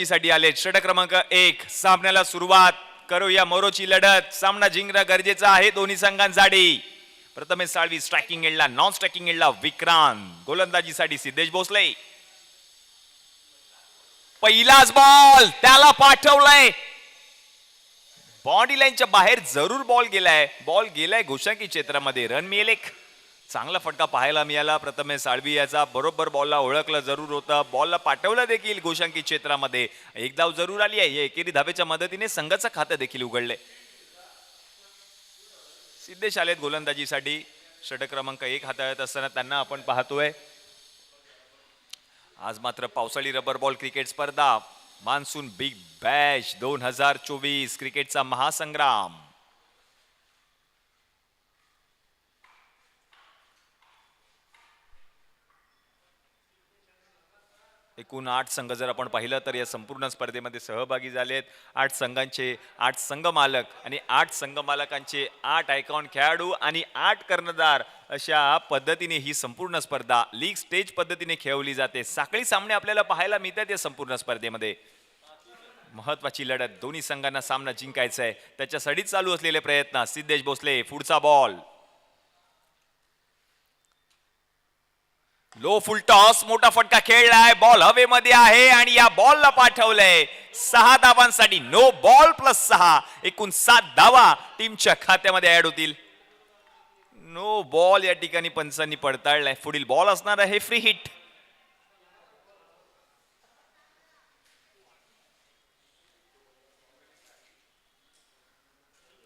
साठी आले षटक क्रमांक 1 सामन्याला सुरुवात करूया मोरोची लढत सामना जिंकणं गरजेचं आहे दोन्ही संघांसाठी प्रथमेश साळवी स्ट्रायकिंग एंडला नॉन स्ट्रायकिंग एंडला विक्रांत गोलंदाजीसाठी सिद्धेश भोसले पहिलाच बॉल त्याला पाठवलाय बॉडी लाईनच्या बाहेर जरूर बॉल गेलाय घोषांकी क्षेत्रामध्ये रन मिळेल एक चांगला फटका पाहायला मिळाला प्रथमेश साळवी याचा बरोबर बॉलला ओळखलं जरूर होतं बॉलला पाठवलं देखील घोषांकी क्षेत्रामध्ये एक धाव जरूर आली आहे एकेरी धावेच्या मदतीने संघाचं खातं देखील उघडले सिद्धेश आलेत गोलंदाजीसाठी षटक क्रमांक 1 हाताळत असताना त्यांना आपण पाहतोय आज मात्र पावसाळी रबर बॉल क्रिकेट स्पर्धा मान्सून बिग बॅश 2024 क्रिकेटचा महासंग्राम एकूण 8 संघ जर आपण पाहिलं तर या संपूर्ण स्पर्धेमध्ये सहभागी झालेत 8 संघांचे 8 संघ मालक आणि 8 संघ मालकांचे 8 आयकॉन खेळाडू आणि 8 कर्णधार अशा पद्धतीने ही संपूर्ण स्पर्धा लीग स्टेज पद्धतीने खेळवली जाते साखळी सामने आपल्याला पाहायला मिळतात या संपूर्ण स्पर्धेमध्ये महत्वाची लढत दोन्ही संघांना सामना जिंकायचा आहे त्याच्यासाठी चालू असलेले प्रयत्न सिद्धेश भोसले पुढचा बॉल लो फुल टॉस मोठा फटका खेळलाय बॉल हवेमध्ये आहे आणि या बॉलला पाठवलंय 6 धावांसाठी नो बॉल प्लस 6 एकूण 7 धावा टीमच्या खात्यामध्ये ऍड होतील नो बॉल या ठिकाणी पंचांनी पडताळलाय पुढील बॉल असणार आहे फ्री हिट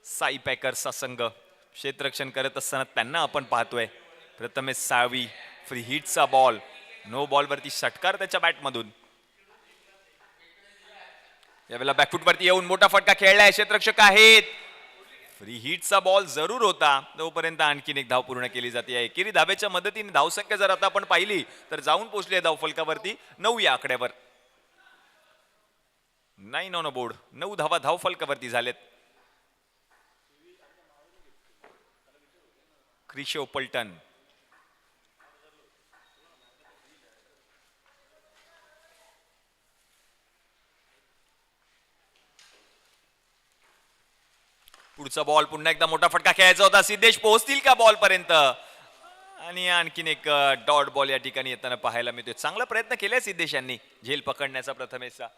साई पॅकर्सचा संघ क्षेत्ररक्षण करत असताना त्यांना आपण पाहतोय प्रथमेश साळवी फ्री हिटचा बॉल नो बॉल वरती षटकार त्याच्या बॅटमधून यावेळेला बॅकफुट वरती येऊन मोठा फटका खेळलाय क्षेत्ररक्षक आहेत फ्री हिटचा बॉल जरूर होता तोपर्यंत आणखीन एक धाव पूर्ण केली जाते एकेरी धावेच्या मदतीने धावसंख्या जर आता आपण पाहिली तर जाऊन पोहोचली धावफलकावरती 9 या आकड्यावर 9 ऑन अ बोर्ड 9 धावा धावफलकावरती झालेत क्रिशो पलटन पुढचा बॉल पुन्हा एकदा मोठा फटका खेळायचा होता सिद्धेश पोहोचतील का बॉल पर्यंत आणि आणखीन एक डॉट बॉल या ठिकाणी येताना पाहायला मिळतोय चांगला प्रयत्न केलाय सिद्धेश यांनी झेल पकडण्याचा प्रथमेशचा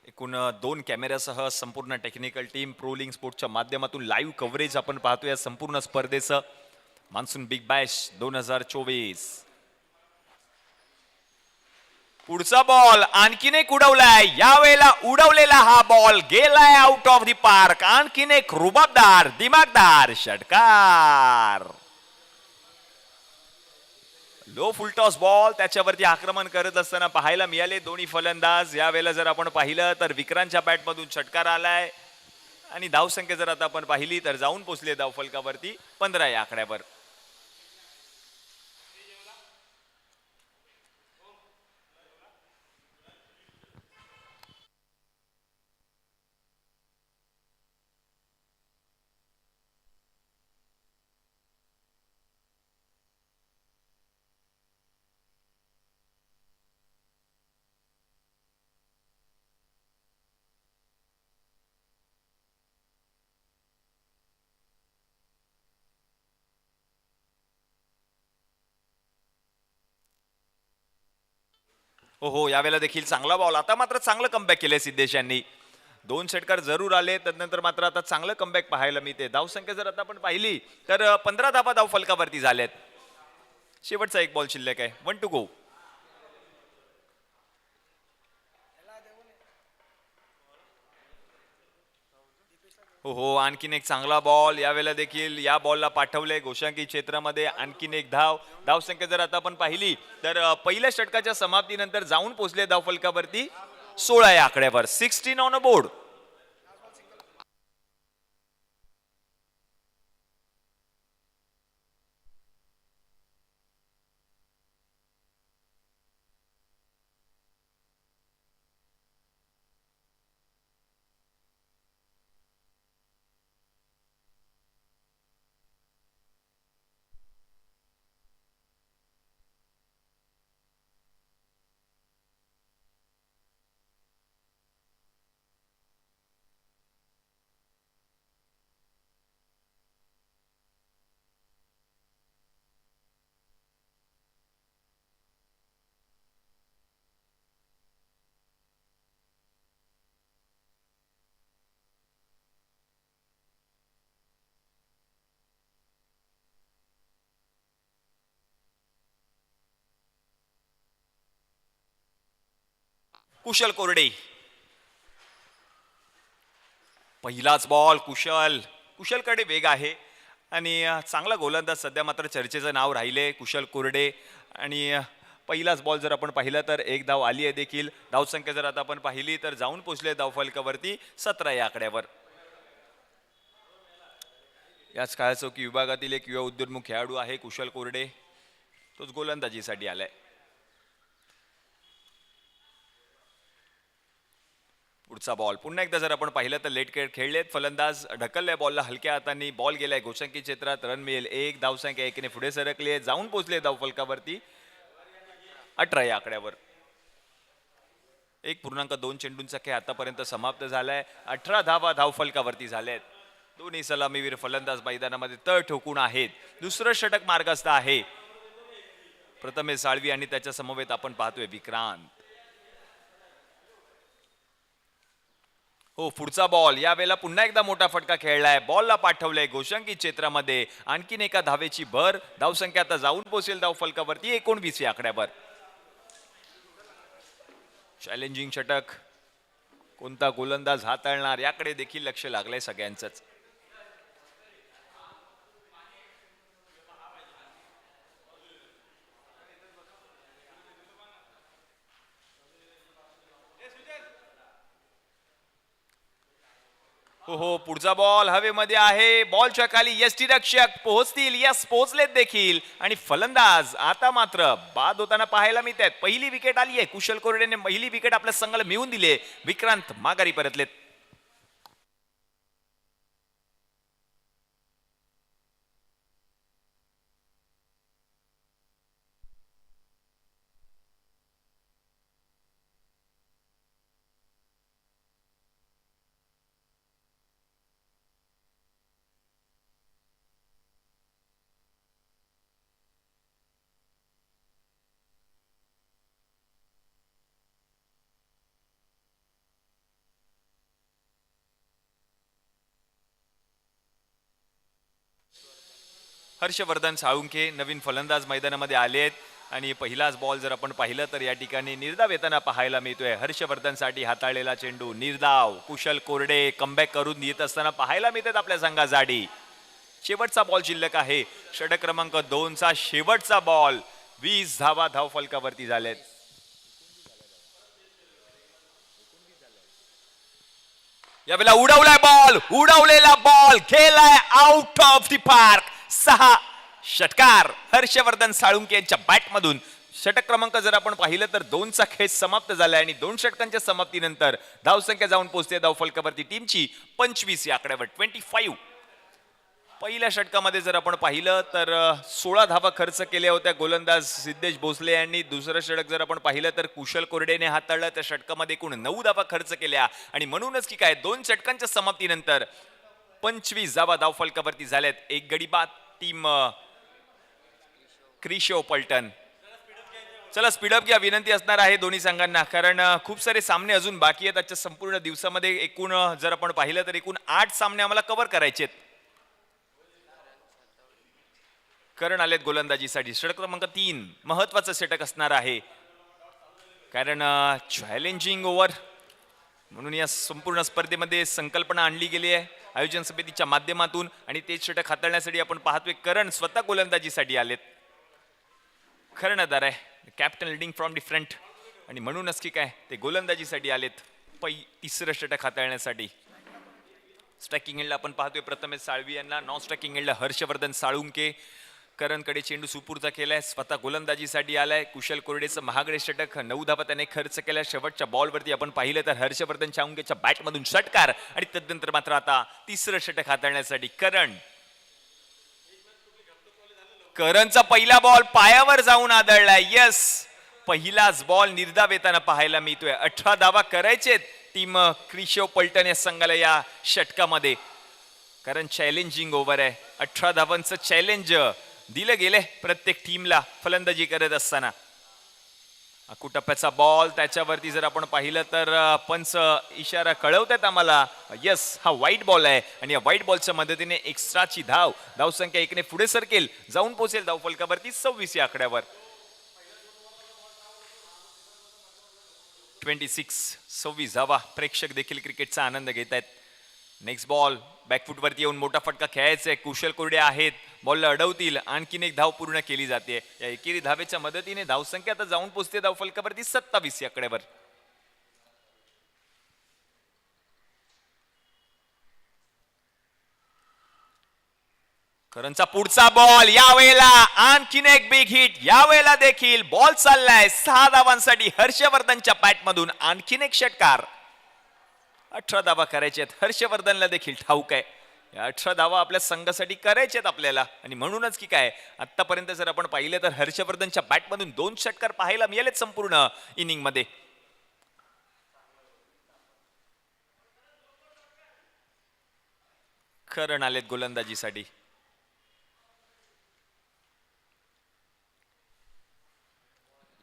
एकूण 2 कॅमेऱ्यासह संपूर्ण टेक्निकल टीम प्रोलिंग स्पोर्टच्या माध्यमातून लाईव्ह कव्हरेज आपण पाहतो या संपूर्ण स्पर्धेचं मान्सून बिग बॅश 2024 पुढचा बॉल आणखीन एक उडवलाय यावेळेला उडवलेला हा बॉल गेलाय आउट ऑफ द पार्क आणखीन एक रुबाबदार दिमागदार षटकार लो फुलटॉस बॉल त्याच्यावरती आक्रमण करत असताना पाहायला मिळाले दोन्ही फलंदाज यावेळेला जर आपण पाहिलं तर विक्रांतच्या बॅटमधून षटकार आलाय आणि धावसंख्या जर आता आपण पाहिली तर जाऊन पोहोचले धावफलकावरती 15 या आकड्यावर हो यावेळेला देखील चांगला बॉल आता मात्र चांगलं कमबॅक केलंय सिद्धेश यांनी 2 षटकार जरूर आले त्यानंतर मात्र आता चांगलं कमबॅक पाहायला मिळते धावसंख्या जर आता आपण पाहिली तर 15 धावा धावफलकावरती झाल्यात शेवटचा एक बॉल शिल्लक आहे 1 टू गो हो हो, आणखीन एक चांगला बॉल यावेळेला देखील या बॉलला पाठवले गोशांकी क्षेत्रामध्ये. आणखीन एक धाव. धावसंख्या जर आता आपण पाहिली तर पहिल्या षटकाच्या समाप्तीनंतर जाऊन पोहोचले धावफलकावरती 16 या आकड्यावर. 16 ऑन अ बोर्ड. कुशल कोरडे. पहिलाच बॉल. कुशलकडे वेग आहे आणि चांगला गोलंदाज सध्या मात्र चर्चेचं नाव राहिले कुशल कोरडे. आणि पहिलाच बॉल जर आपण पाहिलं तर एक धाव आली आहे देखील. धावसंख्या जर आता आपण पाहिली तर जाऊन पोहोचले धावफलकावरती 17 या आकड्यावर. याच काळचौकी विभागातील एक युवा उद्योन्मुख खेळाडू आहे कुशल कोरडे. तोच गोलंदाजीसाठी आलाय. पुढचा बॉल. पुन्हा एकदा जर आपण पाहिलं तर लेट खेळलेत फलंदाज. ढकलल्या बॉलला हलक्या हातांनी. बॉल गेलाय गोशांकी क्षेत्रात. रन मिळेल. एक धावसंख्या एकीने पुढे सरकले. जाऊन पोहोचले धावफलकावरती 18 या आकड्यावर. 1.2 चेंडूंचा खेळ आतापर्यंत समाप्त झालाय. 18 धावा धावफलकावरती झाल्यात. दोन्ही सलामीवीर फलंदाज मैदानामध्ये तळ ठोकून आहेत. दुसरं षटक मार्गस्थ आहे. प्रथमेश साळवी आणि त्याच्या समवेत आपण पाहतोय विक्रांत. हो, पुढचा बॉल. यावेळेला पुन्हा एकदा मोठा फटका खेळलाय. बॉलला पाठवलंय गोशांकी क्षेत्रामध्ये. आणखीन एका धावेची भर. धावसंख्या आता जाऊन पोहोचेल धावफलकावरती 19 या आकड्यावर. चॅलेंजिंग षटक. कोणता गोलंदाज हाताळणार याकडे देखील लक्ष लागलंय सगळ्यांचंच. हो हो, पुढचा बॉल हवेमध्ये आहे. बॉलच्या खाली यष्टीरक्षक पोहोचतील. यस, पोहोचलेत देखील. आणि फलंदाज आता मात्र बाद होताना पाहायला मिळतात. पहिली विकेट आली आहे. कुशल कोरडेने पहिली विकेट आपल्या संघाला मिळवून दिली. विक्रांत माघारी परतलेत. हर्षवर्धन साळुंखे नवीन फलंदाज मैदानामध्ये आलेत. आणि पहिलाच बॉल जर आपण पाहिलं तर या ठिकाणी निर्धाव येताना पाहायला मिळतोय. हर्षवर्धनसाठी हाताळलेला चेंडू निर्धाव. कुशल कोरडे कमबॅक करून येत असताना पाहायला मिळतात आपल्या संघासाठी. शेवटचा बॉल शिल्लक आहे. षटक क्रमांक 2 चा शेवटचा बॉल. 20 धावा धावफलकावरती झालेत. यावेळेला उडवलाय बॉल. उडवलेला बॉल खेळलाय आउट ऑफ द पार्क. 6 षटकार हर्षवर्धन साळुंके यांच्या बॅटमधून. षटक क्रमांक जर आपण पाहिलं तर 2 चा खेळ समाप्त झालाय. आणि 2 षटकांच्या समाप्तीनंतर धावसंख्या जाऊन पोहोचते धावफलकावरती टीमची 25 या आकड्यावर. 25. पहिल्या षटकामध्ये जर आपण पाहिलं तर 16 धावा खर्च केल्या होत्या गोलंदाज सिद्धेश भोसले यांनी. दुसरं षटक जर आपण पाहिलं तर कुशल कोरडेने हाताळलं. त्या षटकामध्ये एकूण 9 धावा खर्च केल्या. आणि म्हणूनच की काय 2 षटकांच्या समाप्तीनंतर 25 धावा धावफलकावरती झाल्यात. एक गडी बाद टीम क्रिशो पलटण. चला स्पीडअप घ्या विनंती असणार आहे दोन्ही संघांना, कारण खूप सारे सामने अजून बाकी आहेत. आजच्या संपूर्ण दिवसामध्ये एकूण जर आपण पाहिलं तर एकूण 8 सामने आम्हाला कव्हर करायचे आहेत. करण आलेत गोलंदाजीसाठी. षटक क्रमांक 3 महत्वाचं षटक असणार आहे, कारण चॅलेंजिंग ओव्हर म्हणून या संपूर्ण स्पर्धेमध्ये संकल्पना आणली गेली आहे. आयोजन समितीच्या माध्यमातून आणि तेच षटक हाताळण्यासाठी आपण पाहतोय करण स्वतः गोलंदाजीसाठी आलेत. कर्णधार आहे कॅप्टन लिडिंग फ्रॉम डिफरंट आणि म्हणूनच की काय ते गोलंदाजीसाठी आलेत तिसरं षटक हाताळण्यासाठी. स्ट्रायकिंग एंडला आपण पाहतोय प्रथमेश साळवी यांना, नॉन स्ट्रायकिंग एंडला हर्षवर्धन साळुंके. करणकडे चेंडू सुपूर्द केलाय, स्वतः गोलंदाजीसाठी आलाय. कुशल कोरडेचं महागडे षटक 9 धावा त्याने खर्च केल्या. शेवटच्या बॉलवरती आपण पाहिलं तर हर्षवर्धन साळुंकेच्या बॅटमधून षटकार आणि तदनंतर मात्र आता तिसरं षटक हाताळण्यासाठी करणचा पहिला बॉल पायावर जाऊन आदळलाय. यस, पहिलाच बॉल निर्धाव येताना पाहायला मिळतोय. 18 धावा करायचेत टीम क्रिशो पलटण या संघाला या षटकामध्ये, कारण चॅलेंजिंग ओव्हर आहे. 18 धावांचं चॅलेंज दिलं गेलंय प्रत्येक टीमला फलंदाजी करत असताना. अकुटप्प्याचा बॉल त्याच्यावरती जर आपण पाहिलं तर पंच इशारा कळवतात आम्हाला. यस, हा व्हाईट बॉल आहे आणि या व्हाईट बॉलच्या मदतीने एक्स्ट्राची धावसंख्या 1 ने पुढे सरकेल, जाऊन पोहोचेल धावफलकावरती 26 या आकड्यावर. 26 धावा. प्रेक्षक देखील क्रिकेटचा आनंद घेत आहेत. नेक्स्ट बॉल बॅकफुट वरती येऊन मोठा फटका खेळायचा आहे. कुशल कोरडे आहेत, बॉलला अडवतील, आणखीन एक धाव पूर्ण केली जाते. या एकेरी धावेच्या मदतीने धावसंख्या आता जाऊन पोहोचते धावफलकावरती 27 या आकड्यावर. करणचा पुढचा बॉल, यावेळेला आणखीन एक बिग हिट. यावेळेला देखील बॉल चाललाय 6 धावांसाठी हर्षवर्धनच्या बॅटमधून. आणखीन एक षटकार. 18 धावा करायचे हर्षवर्धनला देखील ठाऊक आहे. 18 धावा आपल्या संघासाठी करायचे आपल्याला आणि म्हणूनच की काय आतापर्यंत जर आपण पाहिलं तर हर्षवर्धनच्या बॅटमधून 2 षटकार पाहायला मिळालेत संपूर्ण इनिंग मध्ये. करण आलेत गोलंदाजीसाठी.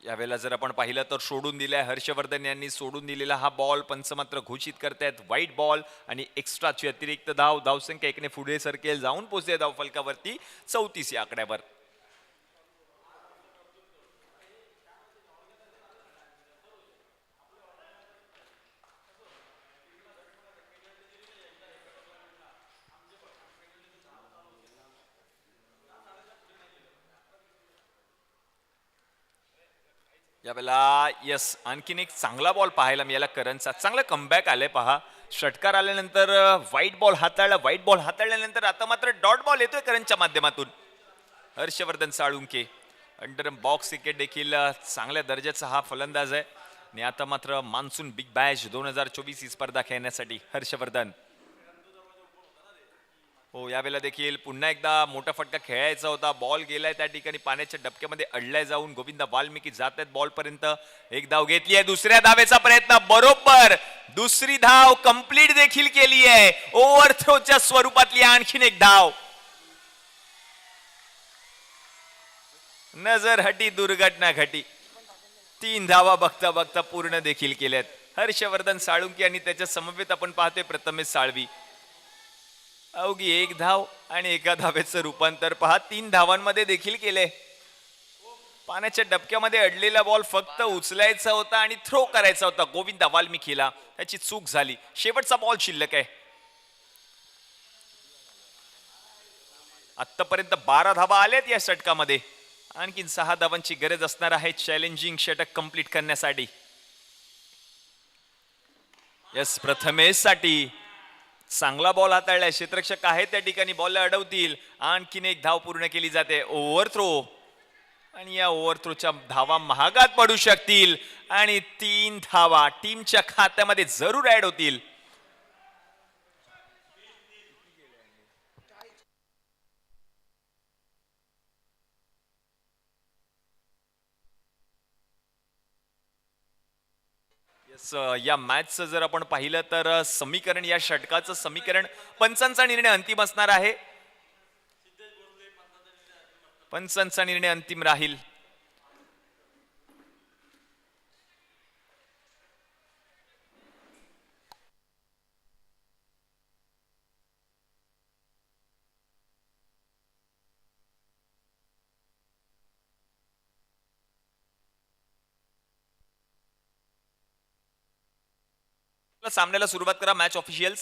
यावेळेला जर आपण पाहिलं तर सोडून दिलाय हर्षवर्धन यांनी. सोडून दिलेला हा बॉल पंच मात्र घोषित करतायत व्हाईट बॉल आणि एक्स्ट्राची अतिरिक्त धावसंख्या 1 ने पुढे सरकेल, जाऊन पोहोचते धावफलकावरती 34 या आकड्यावर. यावेळेला यस, आणखीन एक चांगला बॉल पाहायला मिळाला करणचा. चांगला कमबॅक आलाय पहा. षटकार आल्यानंतर व्हाईट बॉल हाताळला. व्हाईट बॉल हाताळल्यानंतर आता मात्र डॉट बॉल येतोय करणच्या माध्यमातून. Harshvardhan Salunke under box cricket देखील चांगल्या दर्जाचा हा फलंदाज आहे आणि आता मात्र मान्सून बिग बॅश 2024 ही स्पर्धा खेळण्यासाठी हर्षवर्धन. हो, यावेळेला देखील पुन्हा एकदा मोठा फटका खेळायचा होता. बॉल गेलाय त्या ठिकाणी पाण्याच्या डबक्यामध्ये अडलाय जाऊन. गोविंदा वाल्मिकी जात आहेत बॉल पर्यंत. एक धाव घेतली आहे. दुसऱ्या धावेचा प्रयत्न, बरोबर दुसरी धाव कंप्लीट देखील केली आहे. ओव्हरथ्रोच्या स्वरूपातली आणखीन एक धाव. नजर हटी, दुर्घटना घटी. 3 धावा बघता बघता पूर्ण देखील केल्यात हर्षवर्धन साळुंके आणि त्याच्या समवेत आपण पाहतोय प्रथमेश साळवी. अवघी 1 धाव आणि एका धावेचं रूपांतर पहा 3 धावांमध्ये देखील केले. पाण्याच्या डबक्यामध्ये अडलेला बॉल फक्त उचलायचा होता आणि थ्रो करायचा होता गोविंदा वाल्मिकीला. त्याची चूक झाली. शेवटचा बॉल शिल्लक आहे. आतापर्यंत 12 धावा आल्यात या षटकामध्ये. आणखीन 6 धावांची गरज असणार आहे चॅलेंजिंग षटक कंप्लीट करण्यासाठी. यस, प्रथमेश साठी चांगला बॉल हाताळलाय. क्षेत्ररक्षक आहे त्या ठिकाणी, बॉलला अडवतील. आणखीन एक धाव पूर्ण केली जाते. ओव्हरथ्रो आणि या ओव्हरथ्रोच्या धावा महागात पडू शकतील आणि 3 धावा टीमच्या खात्यामध्ये जरूर ऍड होतील. या मॅचचं जर आपण पाहिलं तर समीकरण, या षटकाचं समीकरण पंचांचा निर्णय अंतिम असणार आहे. पंचांचा निर्णय अंतिम राहील. सामन्याला सुरुवात करा मॅच ऑफिशियल्स.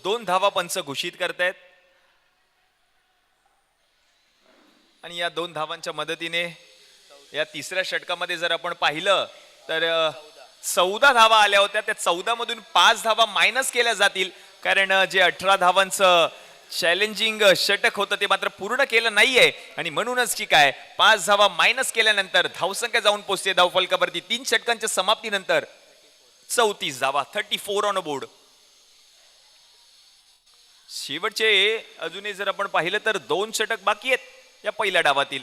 2 धावा पंच घोषित करतायत आणि या 2 धावांच्या मदतीने या तिसऱ्या षटकामध्ये जर आपण पाहिलं तर 14 धावा आल्या होत्या. त्या 14 मधून 5 धावा मायनस केल्या जातील, कारण जे 18 धावांचं चॅलेंजिंग षटक होतं ते मात्र पूर्ण केलं नाहीये आणि म्हणूनच की काय 5 धावा मायनस केल्यानंतर धावसंख्या जाऊन पोहोचते धावफलकावरती 3 षटकांच्या समाप्तीनंतर 34 धावा, 34 ऑन बोर्ड. शेवटचे अजूनही जर आपण पाहिलं तर 2 षटक बाकी आहेत या पहिल्या डावातील.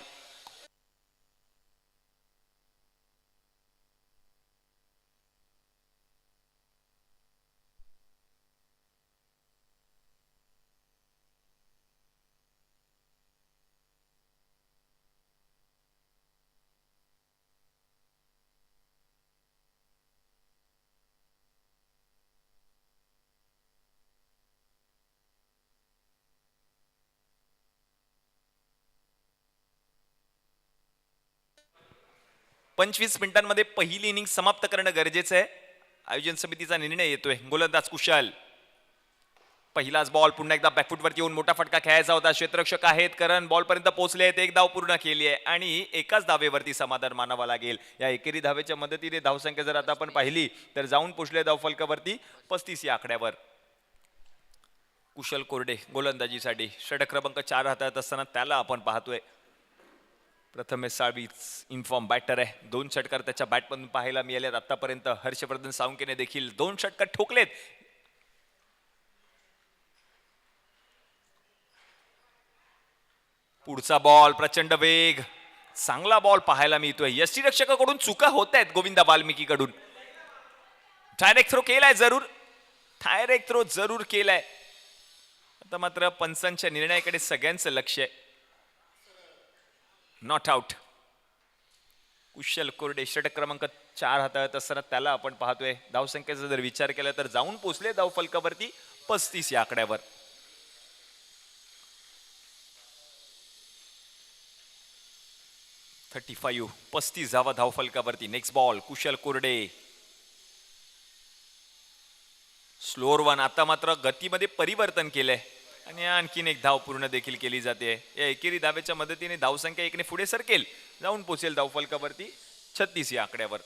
पंचवीस मिनिटांमध्ये पहिली इनिंग समाप्त करणं गरजेचं आहे. आयोजन समितीचा निर्णय येतोय. गोलंदाज कुशाल. पहिलाच बॉल पुन्हा एकदा बॅकफुटवरती येऊन मोठा फटका खेळायचा होता. क्षेत्ररक्षक आहेत करण बॉल पर्यंत पोहोचले आहेत. एक धाव पूर्ण केली आहे आणि एकाच धावेवरती समाधान मानावं लागेल. या एकेरी धावेच्या मदतीने धावसंख्या जर आता आपण पाहिली तर जाऊन पोहोचले धावफलकावरती 35 या आकड्यावर. कुशल कोरडे गोलंदाजीसाठी षटक क्रमांक 4 हाताळत असताना त्याला आपण पाहतोय. प्रथमेश साळवी इन्फॉर्म बॅटर आहे. 2 षटकार त्याच्या बॅटमधून पाहायला मिळालेत आतापर्यंत. हर्षवर्धन साळुंकेने देखील 2 षटकार ठोकलेत. पुढचा बॉल प्रचंड वेग, चांगला बॉल पाहायला मिळतोय. यष्टीरक्षकाकडून चुका होत आहेत गोविंदा वाल्मिकी कडून. डायरेक्ट थ्रो केलाय जरूर, डायरेक्ट थ्रो जरूर केलाय. आता मात्र पंचांच्या निर्णयाकडे सगळ्यांचं लक्ष आहे. Not out. कुशल कोरडे षटक क्रमांक 4 हाताळत असताना त्याला आपण पाहतोय. धावसंख्येचा जर विचार केला तर जाऊन पोहोचले धावफलकावरती 35 या आकड्यावर. .35 35 धावा धावफलकावरती. नेक्स्ट बॉल कुशल कोरडे. Slower one. आता मात्र गतीमध्ये परिवर्तन केलंय आणि आणखीन एक धाव पूर्ण देखील केली जाते. या एकेरी धावेच्या मदतीने धावसंख्या 1 ने पुढे सरकेल, जाऊन पोहोचेल धावफलकावरती 36 या आकड्यावर.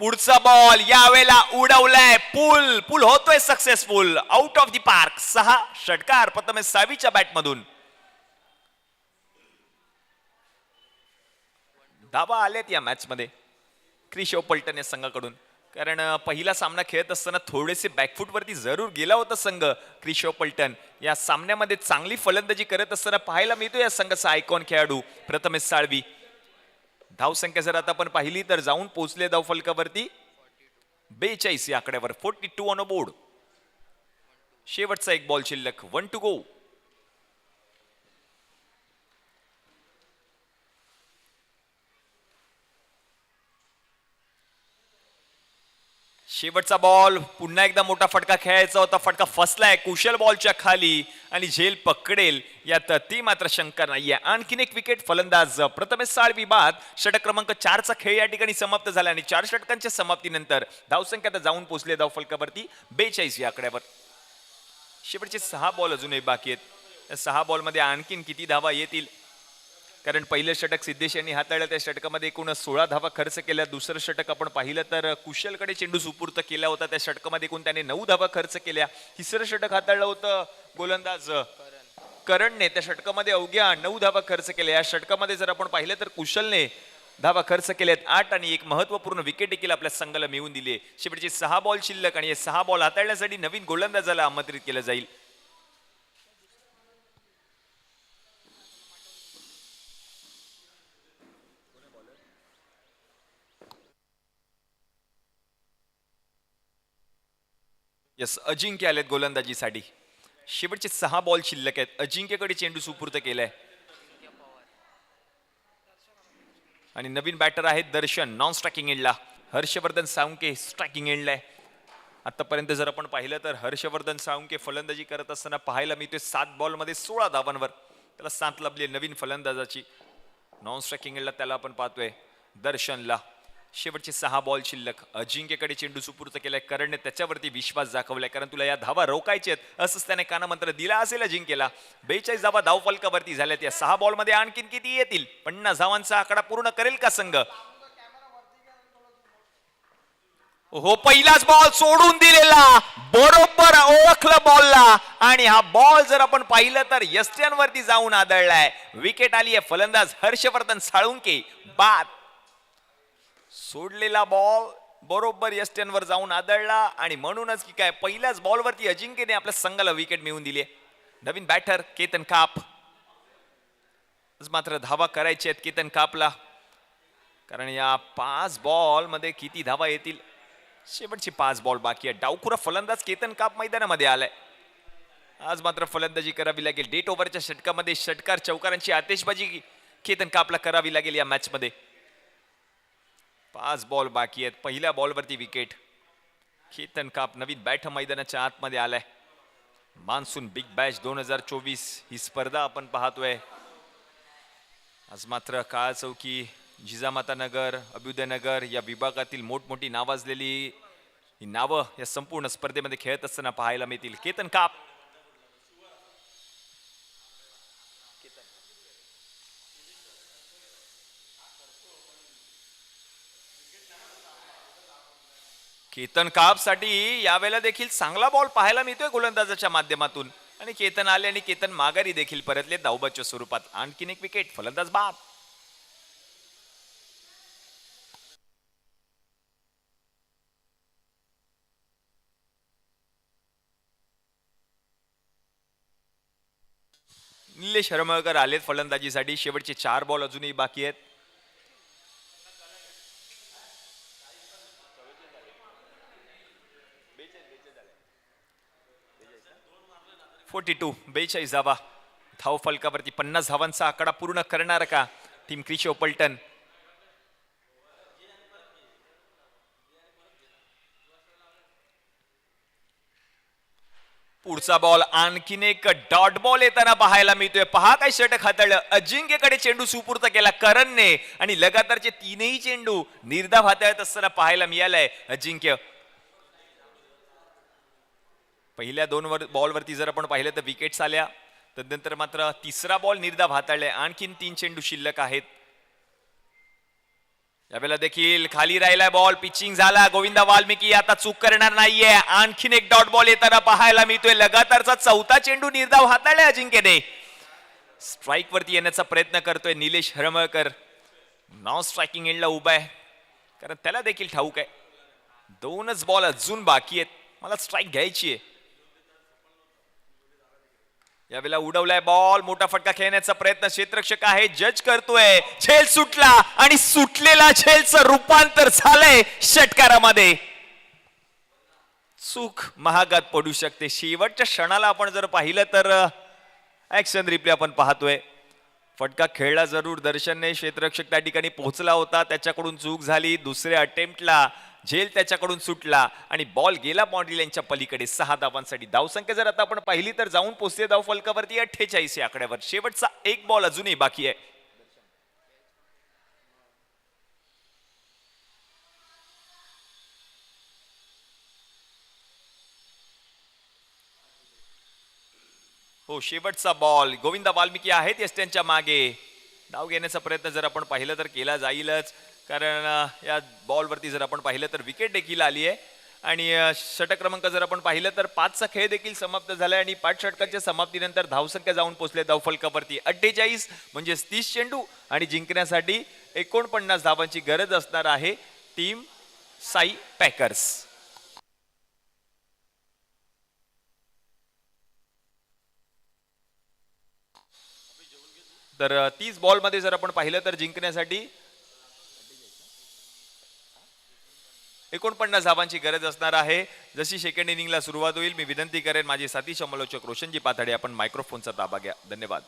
पुढचा बॉल यावेळेला उडवलाय. पूल पूल होतोय successful. Out of the park. 6 षटकार प्रथमेश साळवीच्या बॅटमधून. धावा आलेत या मॅच मध्ये क्रिशो पलटण या संघाकडून, कारण पहिला सामना खेळत असताना थोडेसे बॅकफुट वरती जरूर गेला होता संघ क्रिशो पलटण. या सामन्यामध्ये चांगली फलंदाजी करत असताना पाहायला मिळतो या संघाचा आयकॉन खेळाडू प्रथमेश साळवी. धावसंख्या जर आता आपण पाहिली तर जाऊन पोहोचले धावफलकावरती 42 या आकड्यावर. 42 ऑन बोर्ड. शेवटचा एक बॉल शिल्लक. 1 टू गो. शेवटचा बॉल. पुन्हा एकदा मोठा फटका खेळायचा होता. फटका फसलाय कुशल बॉलच्या खाली आणि झेल पकडेल यात ती मात्र शंका नाहीये. आणखीन एक विकेट. फलंदाज प्रथमेश साळवी बाद. षटक क्रमांक 4 चा खेळ या ठिकाणी समाप्त झाला आणि 4 षटकांच्या समाप्तीनंतर धावसंख्या जाऊन पोहोचले धावफलकावरती 42 या आकड्यावर. शेवटचे 6 बॉल अजूनही बाकी आहेत. या 6 बॉल मध्ये आणखीन किती धावा येतील, कारण पहिलं षटक सिद्धेश यांनी हाताळलं. त्या षटकामध्ये एकूण 16 धावा खर्च केल्या. दुसरं षटक आपण पाहिलं तर कुशलकडे चेंडू सुपूर्त केला होता. त्या षटकामध्ये एकूण त्याने 9 धावा खर्च केल्या. तिसरं षटक हाताळलं होतं गोलंदाज करणने. त्या षटकामध्ये अवघ्या 9 धावा खर्च केल्या. या षटकामध्ये जर आपण पाहिलं तर कुशलने धावा खर्च केल्यात 8 आणि एक महत्वपूर्ण विकेट देखील आपल्या संघाला मिळवून दिली. शेवटचे 6 बॉल शिल्लक आणि हे 6 बॉल हाताळण्यासाठी नवीन गोलंदाजाला आमंत्रित केलं जाईल. यस, अजिंक्य आलेत गोलंदाजीसाठी. शेवटचे 6 बॉल शिल्लक आहेत. अजिंक्यकडे चेंडू सुपूर्त केलाय आणि नवीन बॅटर आहेत दर्शन नॉन स्ट्रायकिंग एंडला. हर्षवर्धन साळुंके स्ट्रायकिंग एंडला आहे. आतापर्यंत जर आपण पाहिलं तर हर्षवर्धन साळुंके फलंदाजी करत असताना पाहायला मिळतोय 7 बॉलमध्ये 16 धावांवर त्याला 7 लाभली नवीन फलंदाजाची. नॉन स्ट्रायकिंगला त्याला आपण पाहतोय दर्शनला. शेवटचे 6 बॉल शिल्लक. अजिंक्यकडे चेंडू सुपूर्त केलाय. करणने त्याच्यावरती विश्वास दाखवलाय कारण तुला या धावा रोखायचे आहेत असंच त्याने कानामंत्र दिला असेल अजिंक्यला. 42 धावा धावफलकावरती झाल्यात. या 6 बॉलमध्ये आणखीन किती येतील? 50 धावांचा आकडा पूर्ण करेल का संघ? हो, पहिलाच बॉल सोडून दिलेला, बरोबर ओळखलं बॉलला आणि हा बॉल जर आपण पाहिलं तर यष्ट्यांवरती जाऊन आदळलाय. विकेट आली आहे. फलंदाज हर्षवर्धन साळुंके बाद. सोडलेला बॉल बरोबर यष्ट्यांवर जाऊन आदळला आणि म्हणूनच की काय पहिल्याच बॉलवरती अजिंक्यने आपल्या संघाला विकेट मिळवून दिली. नवीन बॅटर केतन काप. मात्र धावा करायच्या आहेत केतन कापला कारण या 5 बॉल मध्ये किती धावा येतील? शेवटची 5 बॉल बाकी आहे. डावखुरा फलंदाज केतन काप मैदानामध्ये आलाय. आज मात्र फलंदाजी करावी लागेल. डेट ओव्हरच्या षटकामध्ये षटकार चौकारांची आतिषबाजी केतन कापला करावी लागेल या मॅच मध्ये. 5 बॉल बाकी आहेत. पहिल्या बॉलवरती विकेट. केतन काप नवीन बॅट मैदानाच्या आतमध्ये आलाय. मान्सून बिग बॅश 2024 ही स्पर्धा आपण पाहतोय. आज मात्र काळ चौकी, जिजामाता नगर, अभ्युदयनगर या विभागातील मोठमोठी नावाजलेली ही नावं या संपूर्ण स्पर्धेमध्ये खेळत असताना पाहायला मिळतील. केतन काप केतन काप साठी यावेळेला देखील चांगला बॉल पाहायला मिळतोय गोलंदाजाच्या माध्यमातून आणि केतन आले आणि केतन माघारी देखील परतले धावबाच्या स्वरूपात. आणखीन एक विकेट. फलंदाज बाद. निलेश हरमळकर आलेत फलंदाजीसाठी. शेवटचे 4 बॉल अजूनही बाकी आहेत. .42 42 धावा धाव फलकावरती. 50 धावांचा आकडा पूर्ण करणार का टीम क्रिशो पलटण? पुढचा बॉल आणखीन एक डॉट बॉल येताना पाहायला मिळतोय. पहा काय षटक हाताळलं. अजिंक्यकडे चेंडू सुपूर्त केला करणने आणि लगातारचे 3ही चेंडू निर्धाव हाताळत असताना पाहायला मिळालाय अजिंक्य. पहिल्या 2 बॉलवरती जर आपण पाहिलं तर विकेट्स आल्या. तदनंतर मात्र तिसरा बॉल निर्धाव हाताळलाय. आणखीन 3 चेंडू शिल्लक आहेत. यावेळेला देखील खाली राहिलाय बॉल. पिचिंग झाला. गोविंदा वाल्मिकी आता चूक करणार नाहीये. आणखीन एक डॉट बॉल येताना पाहायला मिळतोय. लगातारचा 4था चेंडू निर्धाव हाताळलाय अजिंक्यने. स्ट्राईक वरती येण्याचा प्रयत्न करतोय निलेश हरमळकर. नॉन स्ट्रायकिंग एंडला उभा आहे कारण त्याला देखील ठाऊक आहे 2च बॉल अजून बाकी आहेत, मला स्ट्राईक घ्यायची आहे. यावेळेला उडवलाय बॉल. मोठा फटका खेळण्याचा प्रयत्न क्षेत्ररक्षक आहे. जज करतोय. झेल सुटला आणि सुटलेला झेलचं रूपांतर झालंय षटकारामध्ये. चूक महागात पडू शकते. शेवटच्या क्षणाला आपण जर पाहिलं तर ऍक्शन रिप्ले आपण पाहतोय. फटका खेळला जरूर. दर्शनने क्षेत्ररक्षक त्या ठिकाणी पोहोचला होता. त्याच्याकडून चूक झाली. दुसऱ्या अटेम्प्टला झेल त्याच्याकडून सुटला आणि बॉल गेला बाउंड्री लाईनच्या पलीकडे. 6 धावांसाठी धावसंख्या जर आता आपण पाहिली तर जाऊन पोहोचते धाव फलकावरती 48 या आकड्यावर. शेवटचा 1 बॉल अजूनही बाकी आहे. हो, शेवटचा बॉल. गोविंदा वाल्मिकी आहेत यष्ट्यांच्या मागे. धाव घेण्याचा प्रयत्न जर आपण पाहिलं तर केला जाईलच कारण या बॉलवरती जर आपण पाहिलं तर विकेट देखील आली आहे आणि षटक क्रमांक जर आपण पाहिलं तर 5चा खेळ देखील समाप्त झालाय आणि 5 षटकांच्या समाप्तीनंतर धावसंख्या जाऊन पोहोचले धावफलकावरती 48 म्हणजे 30 चेंडू आणि जिंकण्यासाठी 49 धावांची गरज असणार आहे टीम साई पॅकर्स. तर 30 बॉल मध्ये जर आपण पाहिलं तर जिंकण्यासाठी 49 धावांची गरज असणार आहे. जशी सेकंड इनिंगला सुरुवात होईल मी विनंती करेन माझे साथी समालोचक रोशनजी पाथडे आपण मायक्रोफोनचा ताबा घ्या. धन्यवाद.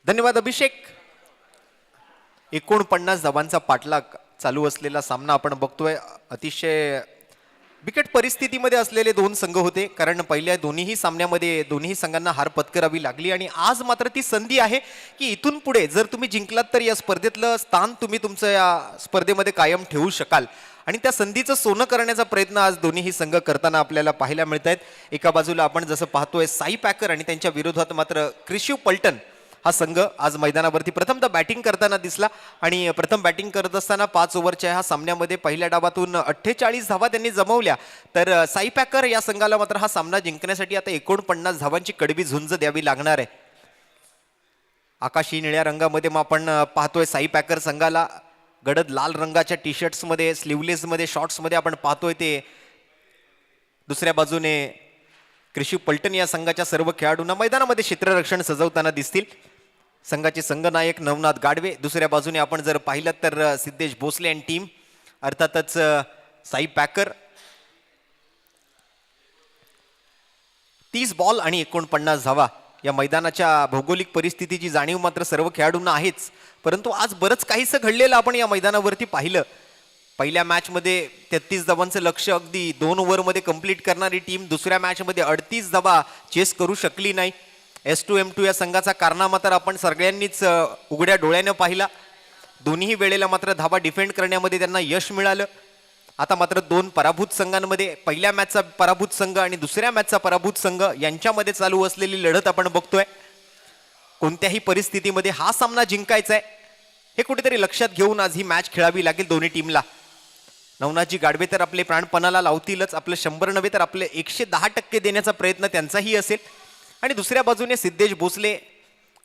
धन्यवाद अभिषेक. 49 धावांचा पाठलाग चालू असलेला सामना आपण बघतोय. अतिशय बिकट परिस्थितीमध्ये असलेले दोन संघ होते, कारण पहिल्या दोन्ही सामन्यामध्ये दोन्ही संघांना हार पत्करावी लागली आणि आज मात्र ती संधी आहे की इथून पुढे जर तुम्ही जिंकलात तर या स्पर्धेतलं स्थान तुम्ही तुमचं या स्पर्धेमध्ये कायम ठेवू शकाल आणि त्या संधीचं सोनं करण्याचा प्रयत्न आज दोन्ही संघ करताना आपल्याला पाहायला मिळत आहेत. एका बाजूला आपण जसं पाहतोय साई पॅकर आणि त्यांच्या विरोधात मात्र क्रिशिव पल्टन हा संघ आज मैदानावरती प्रथमतः बॅटिंग करताना दिसला आणि प्रथम बॅटिंग करत असताना 5 ओव्हरच्या ह्या सामन्यामध्ये पहिल्या डावातून 48 धावा त्यांनी जमवल्या. तर साई पॅकर या संघाला मात्र हा सामना जिंकण्यासाठी आता 49 धावांची कडवी झुंज द्यावी लागणार आहे. आकाशी निळ्या रंगामध्ये मग आपण पाहतोय साई पॅकर संघाला गडद लाल रंगाच्या टी शर्ट्समध्ये स्लीवलेसमध्ये शॉर्ट्समध्ये आपण पाहतोय ते. दुसऱ्या बाजूने क्रिशिव पल्टन या संघाच्या सर्व खेळाडूंना मैदानामध्ये क्षेत्ररक्षण सजवताना दिसतील. संघाचे संघनायक नवनाथ गाडवे, दुसऱ्या बाजूने आपण जर पाहिलं तर सिद्धेश भोसले अँड टीम, अर्थातच साई पॅकर. 30 बॉल आणि 49 धावा. या मैदानाच्या भौगोलिक परिस्थितीची जाणीव मात्र सर्व खेळाडूंना आहेच, परंतु आज बरंच काहीसं घडलेलं आपण या मैदानावरती पाहिलं. पहिल्या मॅचमध्ये 33 धावांचं लक्ष अगदी 2 ओव्हरमध्ये कंप्लीट करणारी टीम दुसऱ्या मॅचमध्ये 38 धावा चेस करू शकली नाही. S2M2 या संघाचा कारनामा तर आपण सगळ्यांनीच उघड्या डोळ्यानं पाहिला. दोन्ही वेळेला मात्र धावा डिफेंड करण्यामध्ये त्यांना यश मिळालं. आता मात्र दोन पराभूत संघांमध्ये पहिल्या मॅचचा पराभूत संघ आणि दुसऱ्या मॅचचा पराभूत संघ यांच्यामध्ये चालू असलेली लढत आपण बघतोय. कोणत्याही परिस्थितीमध्ये हा सामना जिंकायचा आहे हे कुठेतरी लक्षात घेऊन आज ही मॅच खेळावी लागेल दोन्ही टीमला. नवनाथजी गाडवे तर आपले प्राणपणाला लावतीलच, आपलं 100 नव्हे तर आपले 110% देण्याचा प्रयत्न त्यांचाही असेल. आणि दुसऱ्या बाजूने सिद्धेश भोसले,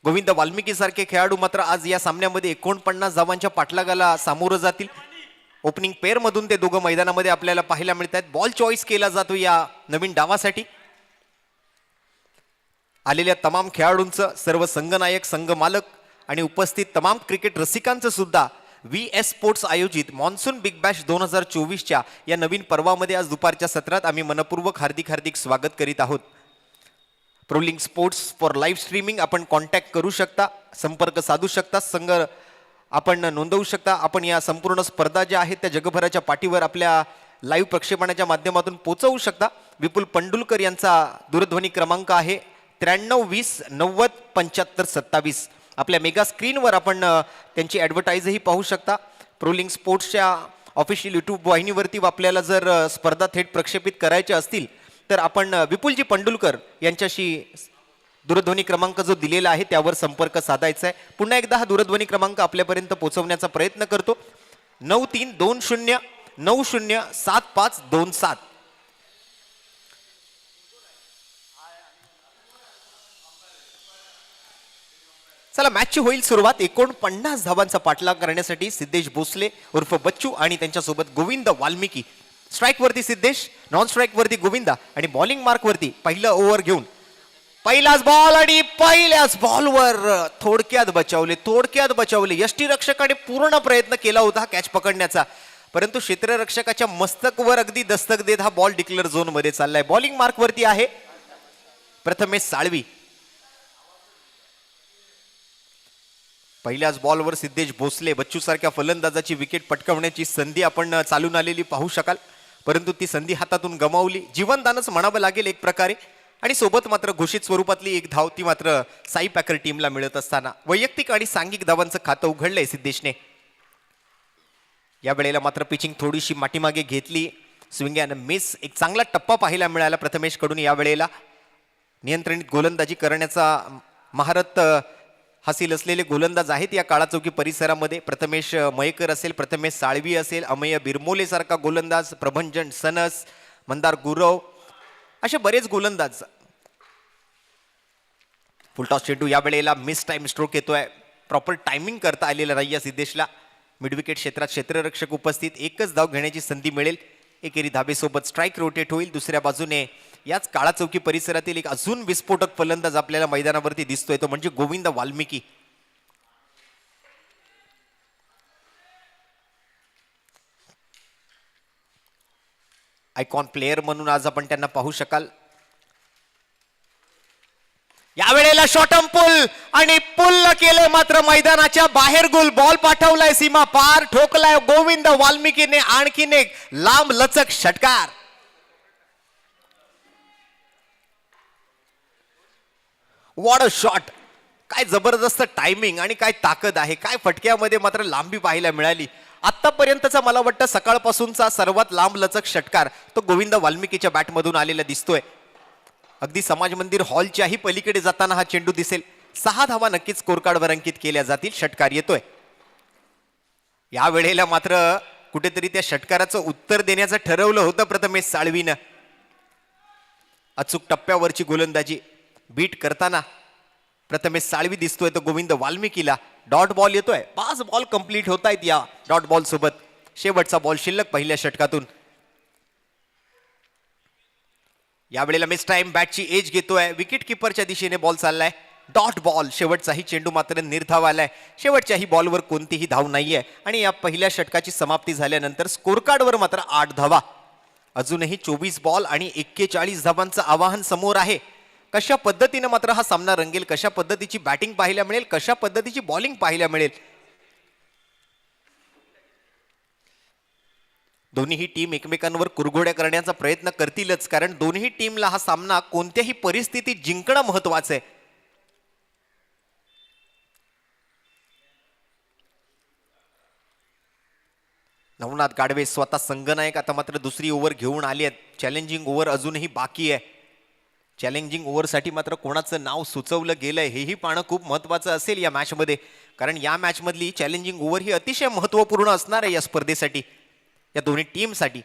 गोविंद वाल्मिकी सारखे खेळाडू मात्र आज या सामन्यामध्ये 49 धावांच्या पाठलागाला सामोरं जातील. ओपनिंग पेअर मधून ते दोघं मैदानामध्ये आपल्याला पाहायला मिळतात. बॉल चॉईस केला जातो या नवीन डावासाठी. आलेल्या तमाम खेळाडूंचं, सर्व संघनायक, संघ मालक आणि उपस्थित तमाम क्रिकेट रसिकांचं सुद्धा VS स्पोर्ट्स आयोजित मॉन्सून बिग बॅश 2024च्या या नवीन पर्वामध्ये आज दुपारच्या सत्रात आम्ही मनपूर्वक हार्दिक स्वागत करीत आहोत. प्रोलिंग स्पोर्ट्स फॉर लाईव्ह स्ट्रीमिंग आपण कॉन्टॅक्ट करू शकता, संपर्क साधू शकता, संघ आपण नोंदवू शकता. आपण या संपूर्ण स्पर्धा ज्या आहेत त्या जगभराच्या पाठीवर आपल्या लाईव्ह प्रक्षेपणाच्या माध्यमातून पोहोचवू शकता. विपुल पंडुलकर यांचा दूरध्वनी क्रमांक आहे 93 20 90 75 27. आपल्या मेगा स्क्रीनवर आपण त्यांची ॲडव्हर्टाईजही पाहू शकता. प्रोलिंग स्पोर्ट्सच्या ऑफिशियल यूट्यूब वाहिनीवरती आपल्याला जर स्पर्धा थेट प्रक्षेपित करायच्या असतील तर आपण विपुलजी पंडुलकर यांच्याशी दूरध्वनी क्रमांक जो दिलेला आहे त्यावर संपर्क साधायचा आहे. पुन्हा एकदा हा दूरध्वनी क्रमांक आपल्यापर्यंत पोहोचवण्याचा प्रयत्न करतो. 9320 90 7527. चला मॅचची होईल सुरुवात. 49 धावांचा पाठलाग करण्यासाठी सिद्धेश भोसले उर्फ बच्चू आणि त्यांच्यासोबत गोविंद वाल्मिकी. स्ट्राईक वरती सिद्धेश, नॉन स्ट्राईक वरती गोविंदा आणि बॉलिंग मार्क वरती पहिलं ओव्हर घेऊन पहिलाच बॉल आणि पहिल्याच बॉलवर थोडक्यात बचावले. यष्टीरक्षकाने पूर्ण प्रयत्न केला होता कॅच पकडण्याचा, परंतु क्षेत्ररक्षकाच्या मस्तकवर अगदी दस्तक देत हा बॉल डिक्लेअर झोन मध्ये चाललाय. बॉलिंग मार्क वरती आहे प्रथमेश साळवी. पहिल्याच बॉलवर सिद्धेश भोसले, बच्चू सारख्या फलंदाजाची विकेट पटकावण्याची संधी आपण चालून आलेली पाहू शकाल, परंतु ती संधी हातातून गमावली. जीवनदानच म्हणावं लागेल एक प्रकारे. आणि सोबत मात्र घोषित स्वरूपातली एक धाव ती मात्र साई पॅकर टीमला मिळत असताना वैयक्तिक आणि सांघिक धावांचं खातं उघडलंय सिद्धेशने. या वेळेला मात्र पिचिंग थोडीशी माटीमागे घेतली. स्विंग अँड मिस, एक चांगला टप्पा पाहायला मिळाला प्रथमेश कडून. या वेळेला नियंत्रणित गोलंदाजी करण्याचा महारत हासिल असलेले गोलंदाज आहेत या काळाचौकी परिसरामध्ये. प्रथमेश मयेकर असेल, प्रथमेश साळवी असेल, अमेय बिरमोले सारखा गोलंदाज, प्रभंजन सनस, मंदार गुरव, असे बरेच गोलंदाज. फुलटॉस चेंडू या वेळेला मिस टाइम स्ट्रोक येतोय. प्रॉपर टायमिंग करता आलेला नाही या सिद्धेशला. मिडविकेट क्षेत्रात क्षेत्ररक्षक उपस्थित, एकच धाव घेण्याची संधी मिळेल. एकेरी धाबेसोबत स्ट्राईक रोटेट होईल. दुसऱ्या बाजूने याच काळाचौकी परिसरातील एक अजून विस्फोटक फलंदाज आपल्याला मैदानावरती दिसतोय, तो म्हणजे गोविंद वाल्मिकी. आयकॉन प्लेयर म्हणून आज आपण त्यांना पाहू शकाल. यावेळेला शॉटम पुल आणि पुल केलं मात्र मैदानाच्या बाहेर गोल बॉल पाठवलाय सीमा पार ठोकलाय गोविंद वाल्मिकीने आणखीन एक लांब लचक षटकार. What a shot. काय जबरदस्त टायमिंग आणि काय ताकद आहे. काय फटक्यामध्ये मात्र लांबी पाहायला मिळाली. आतापर्यंतचा मला वाटतं सकाळपासूनचा सर्वात लांब लचक षटकार तो गोविंद वाल्मिकीच्या बॅटमधून आलेला दिसतोय. अगदी समाज मंदिर हॉलच्याही पलीकडे जाताना हा चेंडू दिसेल. 6 धावा नक्कीच स्कोर कार्डवर अंकित केल्या जातील. षटकार येतोय. या वेळेला मात्र कुठेतरी त्या षटकाराचं उत्तर देण्याचं ठरवलं होतं प्रथमेश साळवीनं. अचूक टप्प्यावरची गोलंदाजी बीट करताना प्रथमेश साळवी दिसतोय तर गोविंद वाल्मिकीला डॉट बॉल येतोय. 5 बॉल कंप्लीट होत आहेत या डॉट बॉल सोबत. शेवटचा बॉल शिल्लक पहिल्या षटकातून. यावेळेला मिस टाइम बॅटची एज घेतोय. विकेट किपरच्या दिशेने बॉल चाललाय. Dot ball. शेवटचाही चेंडू मात्र निर्धाव आलाय. शेवटच्याही बॉलवर कोणतीही धाव नाहीये आणि या पहिल्या षटकाची समाप्ती झाल्यानंतर स्कोर कार्डवर मात्र 8 धावा. अजूनही 24 बॉल आणि 41 धावांचं आवाहन समोर आहे. कशा पद्धतीने मात्र हा सामना रंगेल, कशा पद्धतीची बॅटिंग पाहायला मिळेल, कशा पद्धतीची बॉलिंग पाहायला मिळेल. दोन्ही टीम एकमेकांवर कुरघोड्या करण्याचा प्रयत्न करतीलच, कारण दोन्ही टीमला हा सामना कोणत्याही परिस्थितीत जिंकणं महत्वाचं आहे. नवनाथ गाडवे स्वतः संघनायक आता मात्र दुसरी ओव्हर घेऊन आली आहेत. चॅलेंजिंग ओव्हर अजूनही बाकी आहे. चॅलेंजिंग ओव्हरसाठी मात्र कोणाचं नाव सुचवलं गेलंय हेही पाहणं खूप महत्वाचं असेल या मॅचमध्ये, कारण या मॅचमधली चॅलेंजिंग ओव्हर ही अतिशय महत्वपूर्ण असणार आहे या स्पर्धेसाठी, या दोन्ही टीमसाठी.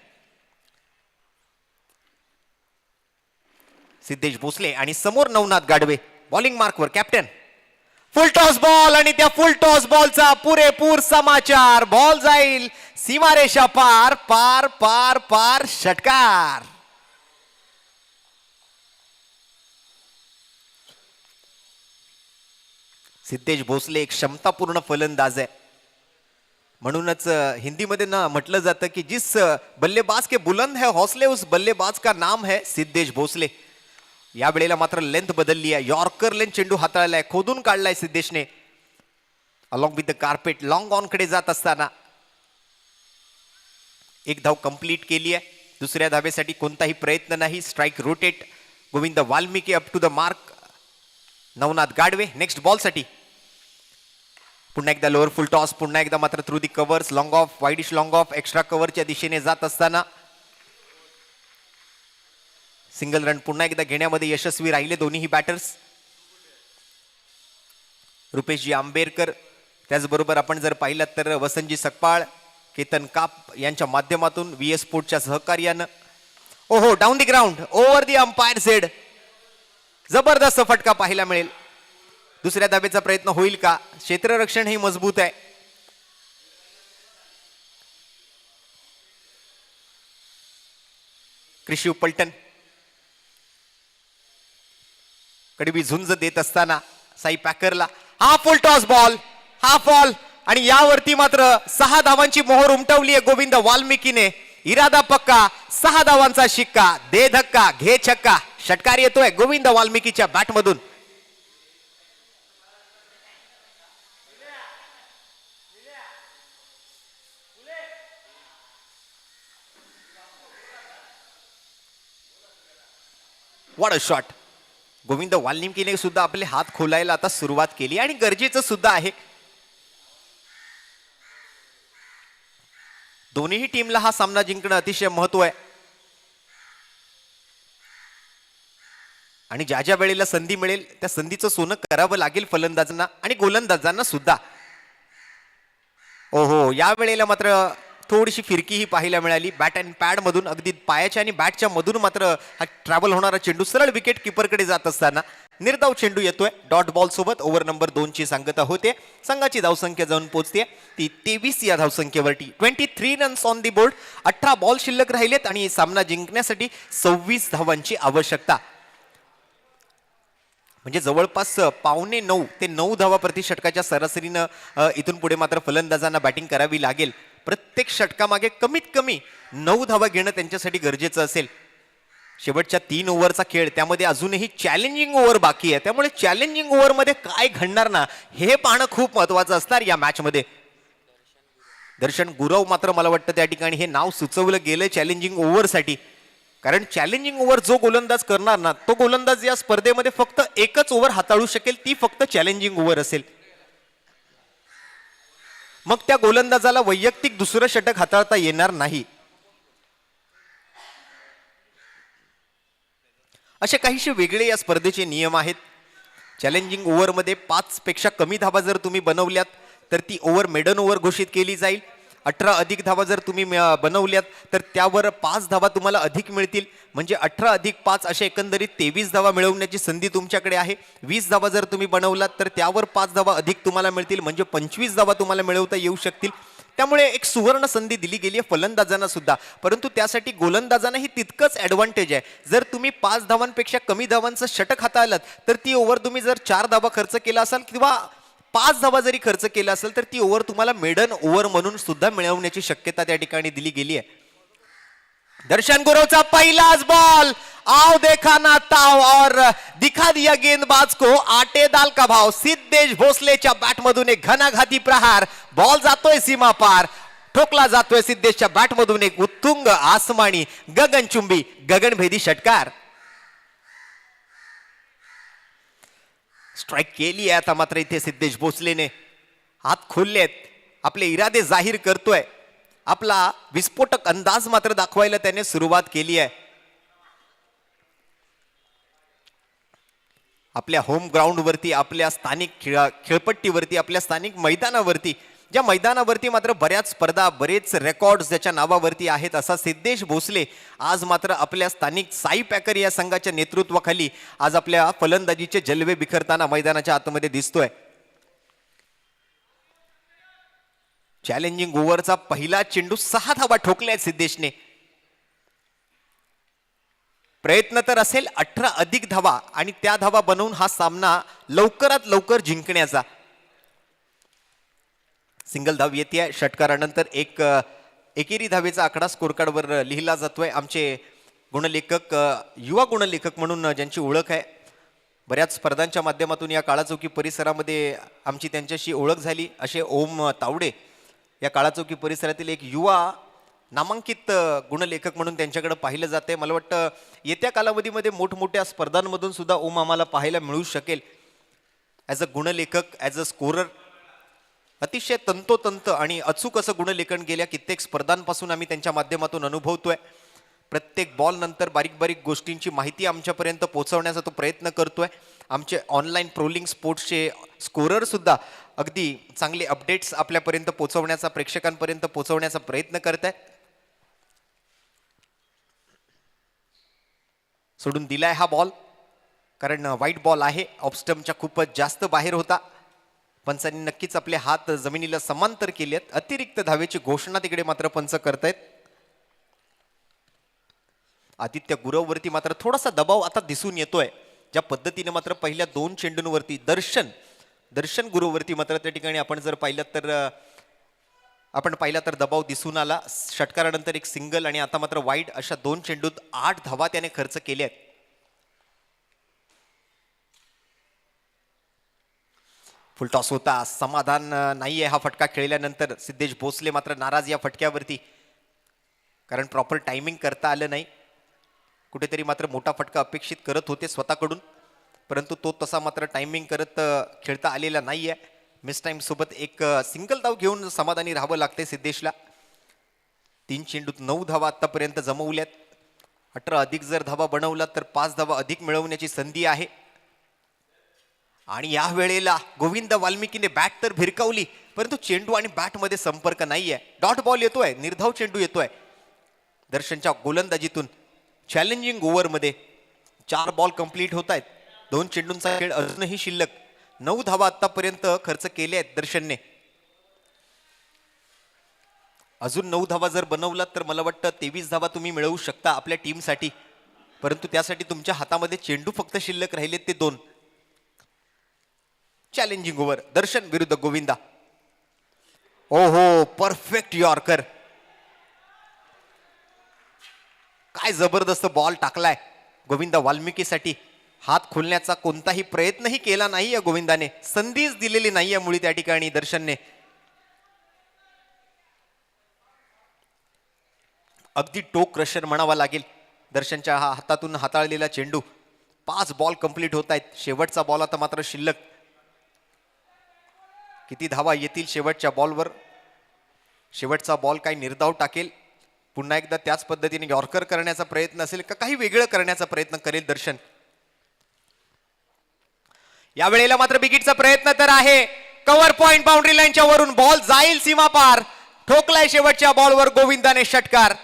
सिद्धेश भोसले आणि समोर नवनाथ गाडवे बॉलिंग मार्कवर कॅप्टन. फुल टॉस बॉल आणि त्या फुल टॉस बॉलचा पुरेपूर समाचार. बॉल जाईल सीमारेषा पार. पार पार पार षटकार. सिद्धेश भोसले एक क्षमतापूर्ण फलंदाज आहे. म्हणूनच हिंदीमध्ये ना म्हटलं जातं की जिस बल्लेबाज के बुलंद है हौसले उस बल्लेबाज का नाम है सिद्धेश भोसले. या वेळेला मात्र लेंथ बदलली आहे. यॉर्कर लेंथ चेंडू हाताळलाय, खोदून काढलाय सिद्धेशने. Along with the carpet long on कडे जात असताना एक धाव कंप्लीट केली आहे. दुसऱ्या धावेसाठी कोणताही प्रयत्न नाही. Strike rotate. Govind Valmiki up to the mark. Navnath Gadve next ball साठी. पुन्हा एकदा लोअर फुल टॉस. पुन्हा एकदा मात्र through the covers. Long off, wideish long off, extra कव्हरच्या दिशेने जात असताना सिंगल रन पुन्हा एकदा घेण्यामध्ये यशस्वी राहिले दोन्ही बॅटर्स. रुपेशजी आंबेरकर, त्याचबरोबर आपण जर पाहिलं तर वसंतजी सकपाळ, केतन काप यांच्या माध्यमातून VS स्पोर्टच्या सहकार्यानं. ओहो, down the ground, over the umpire Z. जबरदस्त फटका पाहायला मिळेल. दुसऱ्या धावेचा प्रयत्न होईल का? क्षेत्ररक्षण हे मजबूत आहे. कृषी पलटण कडवी झुंज देत असताना साई पॅकरला हा फुल टॉस बॉल, हा फॉल आणि यावरती मात्र 6 धावांची मोहर उमटवली आहे गोविंद वाल्मिकीने. इरादा पक्का, 6 धावांचा शिक्का. दे धक्का, घे छक्का. षटकार येतोय गोविंद वाल्मिकीच्या बॅटमधून. What a shot. गोविंद वाल्मिकीने सुद्धा आपले हात खोलायला आता सुरुवात केली आणि गरजेचं सुद्धा आहे. दोन्ही टीमला हा सामना जिंकणं अतिशय महत्व आहे आणि ज्या ज्या वेळेला संधी मिळेल त्या संधीचं सोनं करावं लागेल फलंदाजांना आणि गोलंदाजांना सुद्धा. ओहो, या वेळेला मात्र थोडीशी फिरकी ही पाहायला मिळाली. बॅट अँड पॅड मधून, अगदी पायाच्या आणि बॅटच्या मधून मात्र हा ट्रॅव्हल होणारा चेंडू सरळ विकेट किपरकडे जात असताना निर्धाव चेंडू येतोय. डॉट बॉल सोबत ओव्हर नंबर 2 ची सांगता होते. संघाची धावसंख्या जाऊन पोहोचते ती 23 या धावसंख्येवर. 23 runs on the board. 18 ball शिल्लक राहिलेत आणि सामना जिंकण्यासाठी 26 धावांची आवश्यकता. म्हणजे जवळपास 8:45 ते 9 धावा प्रति षटकाच्या सरासरीनं इथून पुढे मात्र फलंदाजांना बॅटिंग करावी लागेल. प्रत्येक षटकामागे कमीत कमी 9 धावा घेणं त्यांच्यासाठी गरजेचं असेल. शेवटच्या 3 ओव्हरचा खेळ, त्यामध्ये अजूनही चॅलेंजिंग ओव्हर बाकी आहे, त्यामुळे चॅलेंजिंग ओव्हरमध्ये काय घडणार ना हे पाहणं खूप महत्वाचं असणार या मॅचमध्ये. दर्शन गुरव मात्र मला वाटतं त्या ठिकाणी हे नाव सुचवलं गेलं चॅलेंजिंग ओव्हरसाठी, कारण चॅलेंजिंग ओव्हर जो गोलंदाज करणार ना तो गोलंदाज या स्पर्धेमध्ये फक्त एकच ओव्हर हाताळू शकेल, ती फक्त चॅलेंजिंग ओव्हर असेल. मग त्या गोलंदाजाला वैयक्तिक दुसरं षटक हाताळता येणार नाही. असे काहीशे वेगळे या स्पर्धेचे नियम आहेत. चॅलेंजिंग ओव्हरमध्ये 5 पेक्षा कमी धावा जर तुम्ही बनवल्यात तर ती ओव्हर मेडन ओव्हर घोषित केली जाईल. 18 अधिक धावा जर तुम्ही बनवल्यात तर त्यावर 5 धावा तुम्हाला अधिक मिळतील, म्हणजे 18 अधिक 5 असे एकंदरीत 23 धावा मिळवण्याची संधी तुमच्याकडे आहे. 20 धावा जर तुम्ही बनवलात तर त्यावर 5 धावा अधिक तुम्हाला मिळतील, म्हणजे 25 धावा तुम्हाला मिळवता येऊ शकतील. त्यामुळे एक सुवर्ण संधी दिली गेली आहे फलंदाजांना सुद्धा, परंतु त्यासाठी गोलंदाजांनाही तितकंच ॲडव्हान्टेज आहे. जर तुम्ही 5 धावांपेक्षा कमी धावांचं षटक हाताळलात तर ती ओव्हर तुम्ही जर 4 धावा खर्च केला असाल किंवा 5 धावा जरी खर्च केला असेल तर ती ओव्हर तुम्हाला मेडन ओव्हर म्हणून सुद्धा मिळवण्याची शक्यता त्या ठिकाणी दिली गेली आहे. दर्शन गुरवचा पहिलाच बॉल, आओ देखा ना ताव और दिखा दिया गेंदबाज को आटेदाल का भाव. सिद्धेश भोसलेच्या बॅटमधून एक घणाघाती प्रहार, बॉल जातोय सीमा पार, ठोकला जातोय सिद्धेशच्या बॅटमधून एक उत्तुंग आसमानी गगनचुंबी गगनभेदी षटकार. स्ट्राईक केली आहे आता मात्र इथे सिद्धेश भोसलेने, हात खोललेत, आपले इरादे जाहीर करतोय, आपला विस्फोटक अंदाज मात्र दाखवायला त्याने सुरुवात केली आहे. आपल्या होम ग्राउंड वरती, आपल्या स्थानिक खेळपट्टीवरती, आपल्या स्थानिक मैदानावरती, ज्या मैदानावरती मात्र बऱ्याच स्पर्धा, बरेच रेकॉर्ड ज्याच्या नावावरती आहेत, असा सिद्धेश भोसले आज मात्र आपल्या स्थानिक साई पॅकर या संघाच्या नेतृत्वाखाली आज आपल्या फलंदाजीचे जलवे बिखरताना मैदानाच्या आतमध्ये दिसतोय. चॅलेंजिंग ओव्हरचा पहिला चेंडू 6 धावा ठोकल्या सिद्धेशने. प्रयत्न तर असेल 18 अधिक धावा आणि त्या धावा बनवून हा सामना लवकरात लवकर जिंकण्याचा. सिंगल धाव येते षटकारानंतर एक एकेरी धावेचा आकडा स्कोर कार्डवर लिहिला जातोय. आमचे गुणलेखक, युवा गुणलेखक म्हणून ज्यांची ओळख आहे, बऱ्याच स्पर्धांच्या माध्यमातून या काळाचौकी परिसरामध्ये आमची त्यांच्याशी ओळख झाली, असे ओम तावडे या काळाचौकी परिसरातील एक युवा नामांकित गुणलेखक म्हणून त्यांच्याकडे पाहिलं जाते. मला वाटतं येत्या कालावधीमध्ये मोठमोठ्या स्पर्धांमधून सुद्धा ओम आम्हाला पाहायला मिळू शकेल. ॲज अ गुणलेखक, ॲज अ स्कोरर अतिशय तंतोतंत आणि अचूक असं गुणलेखन गेल्या कित्येक स्पर्धांपासून आम्ही त्यांच्या माध्यमातून अनुभवतोय. प्रत्येक बॉल नंतर बारीक बारीक गोष्टींची माहिती आमच्यापर्यंत पोहोचवण्याचा तो प्रयत्न करतोय. आमचे ऑनलाईन प्रोलिंग स्पोर्ट्सचे स्कोरर सुद्धा अगदी चांगले अपडेट्स आपल्यापर्यंत पोहोचवण्याचा, प्रेक्षकांपर्यंत पोहोचवण्याचा प्रयत्न करत आहेत. सोडून दिलाय हा बॉल, कारण वाईट बॉल आहे, ऑफस्टम्पच्या खूपच जास्त बाहेर होता. पंचांनी नक्कीच आपले हात जमिनीला समांतर केलेत. अतिरिक्त धावेची घोषणा तिकडे मात्र पंच करतायत. आदित्य गुरववरती मात्र थोडासा दबाव आता दिसून येतोय. ज्या पद्धतीने मात्र पहिल्या 2 चेंडूंवरती दर्शन गुरुवरती मात्र त्या ठिकाणी आपण जर पाहिलं तर दबाव दिसून आला. षटकारानंतर एक सिंगल आणि आता मात्र वाईड, अशा 2 चेंडूत 8 धावा त्याने खर्च केल्या आहेत. फुलटॉस होता, समाधान नाहीये हा फटका खेळल्यानंतर. सिद्धेश भोसले मात्र नाराज या फटक्यावरती, कारण प्रॉपर टायमिंग करता आलं नाही. कुठेतरी मात्र मोठा फटका अपेक्षित करत होते स्वतःकडून, परंतु तो तसा मात्र टायमिंग करत खेळता आलेला नाहीये. मिस टाइम सोबत एक सिंगल धाव घेऊन समाधानी राहावं लागते सिद्धेशला. 3 चेंडूत 9 धावा आतापर्यंत जमवल्यात. 18 अधिक जर धावा बनवला तर 5 धावा अधिक मिळवण्याची संधी आहे. आणि या वेळेला गोविंद वाल्मिकीने बॅट तर भिरकावली, परंतु चेंडू आणि बॅटमध्ये संपर्क नाहीये. डॉट बॉल येतोय, निर्धाव चेंडू येतोय दर्शनच्या गोलंदाजीतून. चॅलेंजिंग ओव्हरमध्ये 4 बॉल कंप्लीट होत आहेत. 2 चेंडूंचा खेळ अजूनही शिल्लक. 9 धावा आतापर्यंत खर्च केले आहेत दर्शनने. अजून 9 धावा जर बनवलात तर मला वाटतं 23 धावा तुम्ही मिळवू शकता आपल्या टीमसाठी, परंतु त्यासाठी तुमच्या हातामध्ये चेंडू फक्त शिल्लक राहिलेत ते 2. चॅलेंजिंग ओव्हर दर्शन विरुद्ध गोविंदा. ओहो, परफेक्ट यॉर्कर. काय जबरदस्त बॉल टाकलाय गोविंदा वाल्मिकीसाठी. हात खोलण्याचा कोणताही प्रयत्नही केला नाही या गोविंदाने, संधीच दिलेली नाहीये मुळी त्या ठिकाणी दर्शनने. अगदी टोक क्रशर म्हणावा लागेल दर्शनच्या हातातून हाताळलेला चेंडू. 5 बॉल कंप्लीट होत आहेत, शेवटचा बॉल आता मात्र शिल्लक. किती धावा येतील शेवटच्या बॉलवर? शेवटचा बॉल काही निर्धाव टाकेल, पुन्हा एकदा त्याच पद्धतीने यॉर्कर करण्याचा प्रयत्न असेल का काही वेगळं करण्याचा प्रयत्न करेल दर्शन? यावेळेला मात्र बिगिटचा प्रयत्न तर आहे. कव्हर पॉइंट बाउंड्री लाईनच्या वरून बॉल जाईल सीमा पार. ठोकलाय शेवटच्या बॉलवर गोविंदाने षटकार.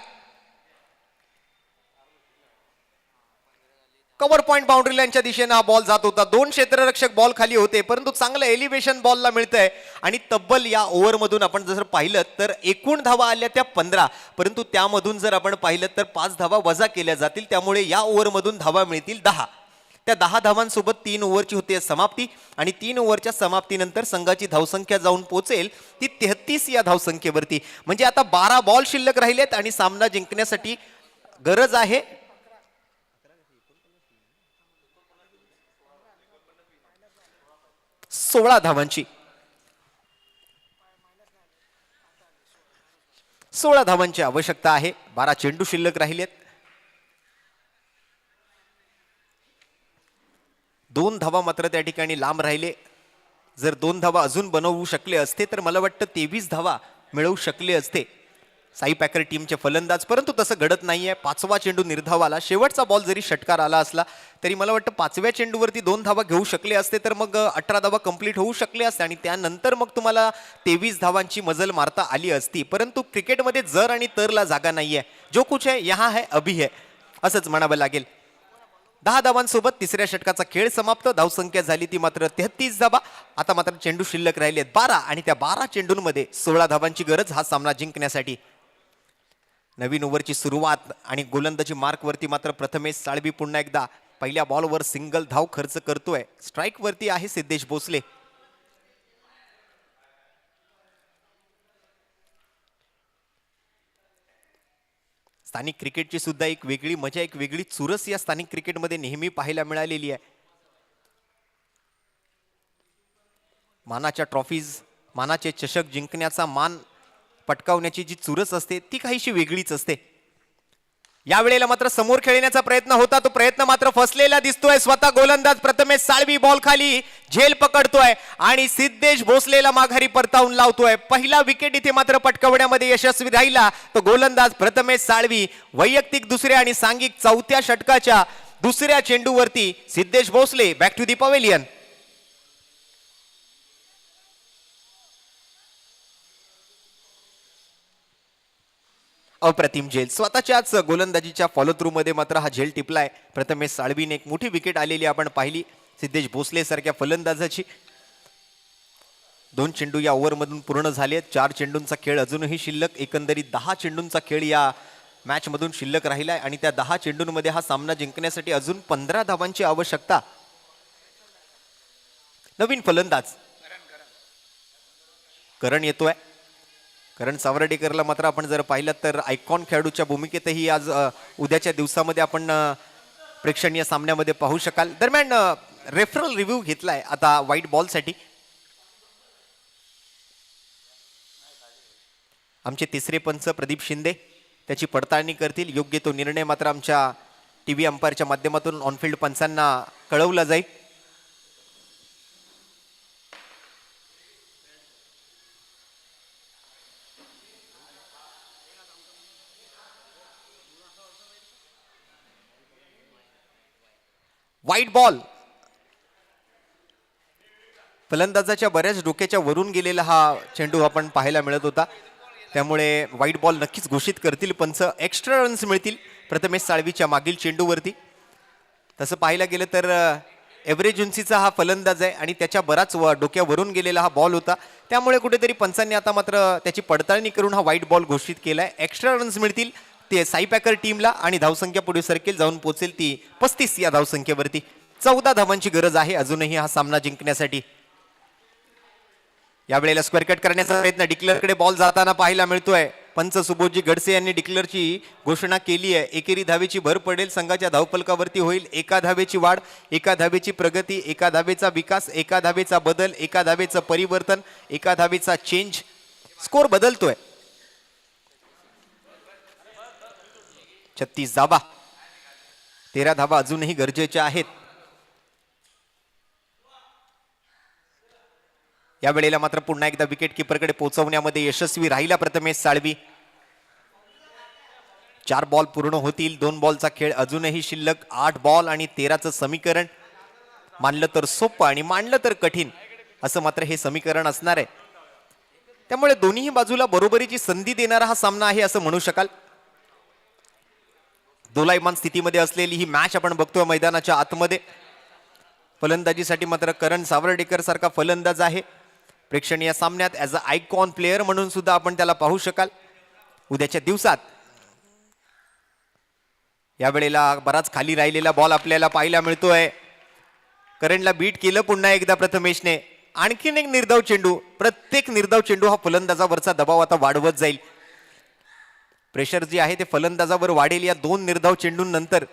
कव्हर पॉइंट बाउंड्री लाईनच्या दिशेने हा बॉल जात होता. 2 क्षेत्ररक्षक बॉल खाली होते, परंतु चांगलं एलिव्हेशन बॉलला मिळतंय. आणि तब्बल या ओव्हरमधून आपण जर पाहिलं तर एकूण धावा आल्या त्या 15, परंतु त्यामधून जर आपण पाहिलं तर 5 धावा वजा केल्या जातील. त्यामुळे या ओव्हरमधून धावा मिळतील 10. त्या 10 धावांसोबत 3 ओव्हरची होते समाप्ती. आणि 3 ओव्हरच्या समाप्तीनंतर संघाची धावसंख्या जाऊन पोहोचेल ती 33 या धावसंख्येवरती. म्हणजे आता 12 बॉल शिल्लक राहिलेत आणि सामना जिंकण्यासाठी गरज आहे 16 धावांची. 16 धावांची आवश्यकता आहे. 12 चेंडू शिल्लक राहिलेत. 2 धावा मात्र त्या ठिकाणी लांब राहिले. जर 2 धावा अजून बनवू शकले असते तर मला वाटतं 23 धावा मिळवू शकले असते साई पॅकर टीमचे फलंदाज, परंतु तसं घडत नाहीये. 5वा चेंडू निर्धाव आला. शेवटचा बॉल जरी षटकार आला असला तरी मला वाटतं 5व्या चेंडूवरती 2 धावा घेऊ शकले असते तर मग 18 धावा कंप्लीट होऊ शकले असते आणि त्यानंतर मग तुम्हाला 23 धावांची मजल मारता आली असती. परंतु क्रिकेटमध्ये जर आणि तरला जागा नाहीये. जो कुछ है यहाँ है अभी है असंच म्हणावं लागेल. 10 धावांसोबत तिसऱ्या षटकाचा खेळ समाप्त. धावसंख्या झाली ती मात्र 33 धावा. आता मात्र चेंडू शिल्लक राहिलेत 12 आणि त्या 12 चेंडूंमध्ये 16 धावांची गरज हा सामना जिंकण्यासाठी. नवीन ओव्हरची सुरुवात आणि गोलंदाजी मार्कवरती मात्र प्रथमेश साळवी पुन्हा एकदा पहिल्या बॉलवर सिंगल धाव खर्च करतोय. स्ट्राईक वरती आहे सिद्धेश भोसले. स्थानिक क्रिकेटची सुद्धा एक वेगळी मजा, एक वेगळी चुरस या स्थानिक क्रिकेटमध्ये नेहमी पाहायला मिळालेली आहे. मानाच्या ट्रॉफीज, मानाचे चषक जिंकण्याचा मान पटकावण्याची जी चुरस असते ती काहीशी वेगळीच असते. यावेळेला मात्र समोर खेळण्याचा प्रयत्न होता, तो प्रयत्न मात्र फसलेला दिसतोय. स्वतः गोलंदाज प्रथमेश साळवी बॉल खाली झेल पकडतोय आणि सिद्धेश भोसलेला माघारी परतावून लावतोय. पहिला विकेट इथे मात्र पटकवण्यामध्ये यशस्वी राहिला तो गोलंदाज प्रथमेश साळवी. वैयक्तिक दुसऱ्या आणि सांघिक 4थ्या षटकाच्या दुसऱ्या चेंडूवरती Siddhesh Bhosale back to the pavilion. अप्रतिम झेल. स्वतःच्याच गोलंदाजीच्या फॉलो थ्रू मध्ये मात्र हा झेल टिपलाय. प्रथमेश साळवीने एक मोठी विकेट आलेली आपण पाहिली सिद्धेश भोसले सारख्या फलंदाजाची. 2 चेंडू या ओव्हरमधून पूर्ण झाले. 4 चेंडूंचा खेळ अजूनही शिल्लक. एकंदरीत 10 चेंडूंचा खेळ या मॅच मधून शिल्लक राहिलाय आणि त्या 10 चेंडूंमध्ये हा सामना जिंकण्यासाठी अजून 15 धावांची आवश्यकता. नवीन फलंदाज करण येतोय. करण सावर्डेकरला मात्र आपण जर पाहिलं तर आयकॉन खेळाडूच्या भूमिकेतही आज उद्याच्या दिवसामध्ये आपण प्रेक्षणीय सामन्यामध्ये पाहू शकाल. दरम्यान रेफरल रिव्ह्यू घेतलाय आता व्हाईट बॉलसाठी. आमचे तिसरे पंच प्रदीप शिंदे त्याची पडताळणी करतील. योग्य तो निर्णय मात्र आमच्या टीव्ही अंपायरच्या माध्यमातून ऑनफिल्ड पंचांना कळवला जाईल. White ball. फलंदाजाच्या बऱ्याच डोक्याच्या वरून गेलेला हा चेंडू आपण पाहायला मिळत होता. त्यामुळे व्हाईट बॉल नक्कीच घोषित करतील पंच. एक्स्ट्रा रन्स मिळतील प्रथमेश साळवीच्या मागील चेंडूवरती. तसं पाहायला गेलं तर एव्हरेज उंचीचा हा फलंदाज आहे आणि त्याच्या बराच डोक्यावरून गेलेला हा बॉल होता. त्यामुळे कुठेतरी पंचांनी आता मात्र त्याची पडताळणी करून हा व्हाईट बॉल घोषित केलाय. एक्स्ट्रा रन्स मिळतील ते साई पॅकर टीमला आणि धावसंख्या पुढे सरकेल, जाऊन पोहोचेल ती 35 या धावसंख्येवरती. 14 धावांची गरज आहे अजूनही हा सामना जिंकण्यासाठी. यावेळेला स्क्वेअर कट करण्याचा प्रयत्न. डिक्लेअरकडे बॉल जाताना पाहायला मिळतोय. पंच सुबोधजी गडसे यांनी डिक्लेअरची घोषणा केली आहे. एकेरी धावेची भर पडेल, संघाच्या धावफलकावरती होईल एका धावेची वाढ, एका धावेची प्रगती, एका धावेचा विकास, एका धावेचा बदल, एका धावेचं परिवर्तन, एका धावेचा चेंज. स्कोर बदलतोय. 36 धावा, 13 धावा अजूनही गरजेच्या आहेत. या वेळेला मात्र पुन्हा एकदा विकेट किपरकडे पोहोचवण्यामध्ये यशस्वी राहिला प्रथमेश साळवी. 4 बॉल पूर्ण होतील, 2 बॉलचा खेळ अजूनही शिल्लक. 8 बॉल आणि 13चं समीकरण. मानलं तर सोपं आणि मांडलं तर कठीण असं मात्र हे समीकरण असणार आहे. त्यामुळे दोन्ही बाजूला बरोबरीची संधी देणारा हा सामना आहे असं म्हणू शकाल. दोलायमान स्थितीमध्ये असलेली ही मॅच आपण बघतोय मैदानाच्या आतमध्ये. फलंदाजीसाठी मात्र करण सावर्डेकर सारखा फलंदाज आहे. प्रेक्षणीय सामन्यात ॲज अ आयकॉन प्लेअर म्हणून सुद्धा आपण त्याला पाहू शकाल उद्याच्या दिवसात. या वेळेला बराच खाली राहिलेला बॉल आपल्याला पाहायला मिळतोय. करणला बीट केलं पुन्हा एकदा प्रथमेशने. आणखीन एक निर्धाव चेंडू. प्रत्येक निर्धाव चेंडू हा फलंदाजावरचा दबाव आता वाढवत जाईल. प्रेशर जे आहे ते फलंदाजावर वाढेल या 2 निर्धाव चेंडूंनंतर.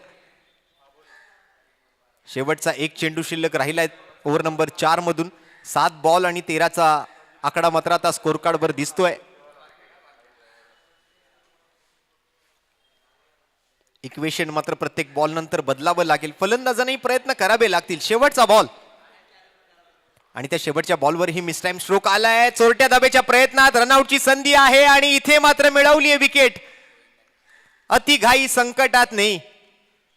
शेवटचा एक चेंडू शिल्लक राहिलाय ओव्हर नंबर 4 मधून. 7 बॉल आणि 13चा आकडा मात्र आता स्कोर कार्डवर दिसतोय. इक्वेशन मात्र प्रत्येक बॉल नंतर बदलावं लागेल. फलंदाजांनी प्रयत्न करावे लागतील. शेवटचा बॉल आणि त्या शेवटच्या बॉलवर ही मिस टाइम स्ट्रोक आलाय. चोरट्या धाब्याच्या प्रयत्नात रनआउटची संधी आहे आणि इथे मात्र मिळवली आहे विकेट. अति घाई संकटात नाही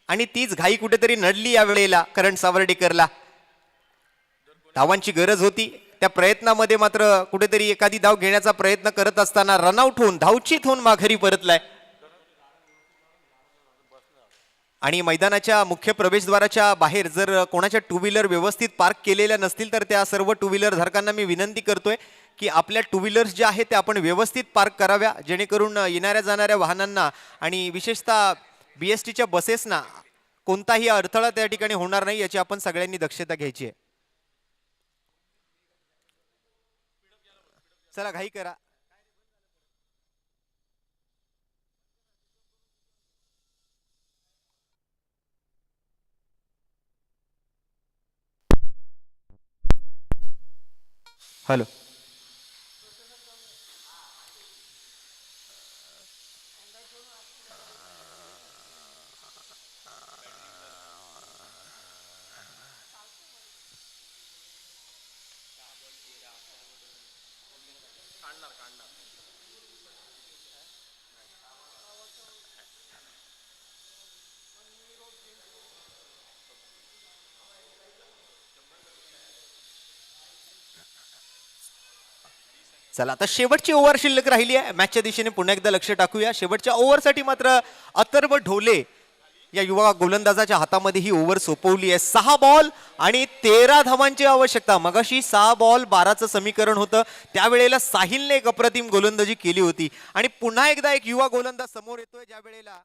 आणि तीच घाई कुठेतरी नडली या वेळेला करण सावर्डेकरला. धावांची गरज होती. त्या प्रयत्नामध्ये मात्र कुठेतरी एखादी धाव घेण्याचा प्रयत्न करत असताना रनआउट होऊन धावचीत होऊन माघारी परतलाय. आणि मैदानाच्या मुख्य प्रवेशद्वाराच्या बाहेर जर कोणाच्या टू व्हीलर व्यवस्थित पार्क केलेल्या नसतील तर त्या सर्व टू व्हीलर धारकांना मी विनंती करतोय की आपल्या टू व्हीलर्स ज्या आहेत त्या आपण व्यवस्थित पार्क कराव्या, जेणेकरून येणाऱ्या जाणाऱ्या वाहनांना आणि विशेषतः BSTच्या बसेसना कोणताही अडथळा त्या ठिकाणी होणार नाही याची आपण सगळ्यांनी दक्षता घ्यायची आहे. चला घाई करा. हॅलो. चला आता शेवटची ओव्हर शिल्लक राहिली आहे. मॅचच्या दिशेने पुन्हा एकदा लक्ष टाकूया. शेवटच्या ओव्हरसाठी मात्र अथर्व ढोले या युवा गोलंदाजाच्या हातामध्ये ही ओव्हर सोपवली आहे. 6 बॉल आणि 13 धावांची आवश्यकता. मगाशी 6 बॉल 12चं समीकरण होतं. त्यावेळेला साहिलने एक अप्रतिम गोलंदाजी केली होती आणि पुन्हा एकदा एक युवा गोलंदाज समोर येतोय ज्या वेळेला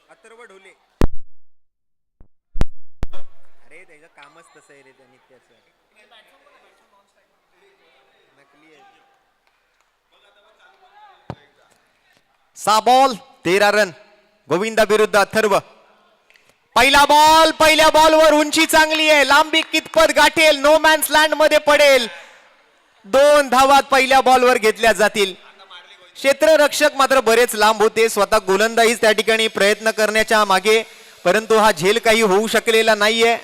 अथर्व ढोले. अरे त्याचं कामच तसं आहे रे त्या नित्याचं. नकली आहे. 6 बॉल 13 रन. गोविंदा विरुद्ध अथर्व. पहिला बॉल. पहिल्या बॉलवर उंची चांगली आहे. लांबी कितपत गाठेल? नो मॅन्स लँड मध्ये पडेल. 2 धावा पहिल्या बॉलवर घेतल्या जातील. क्षेत्ररक्षक मात्र बरेच लांब होते. स्वतः गोलंदाज त्या ठिकाणी प्रयत्न करण्याच्या मागे, परंतु हा झेल काही होऊ शकलेला नाहीये.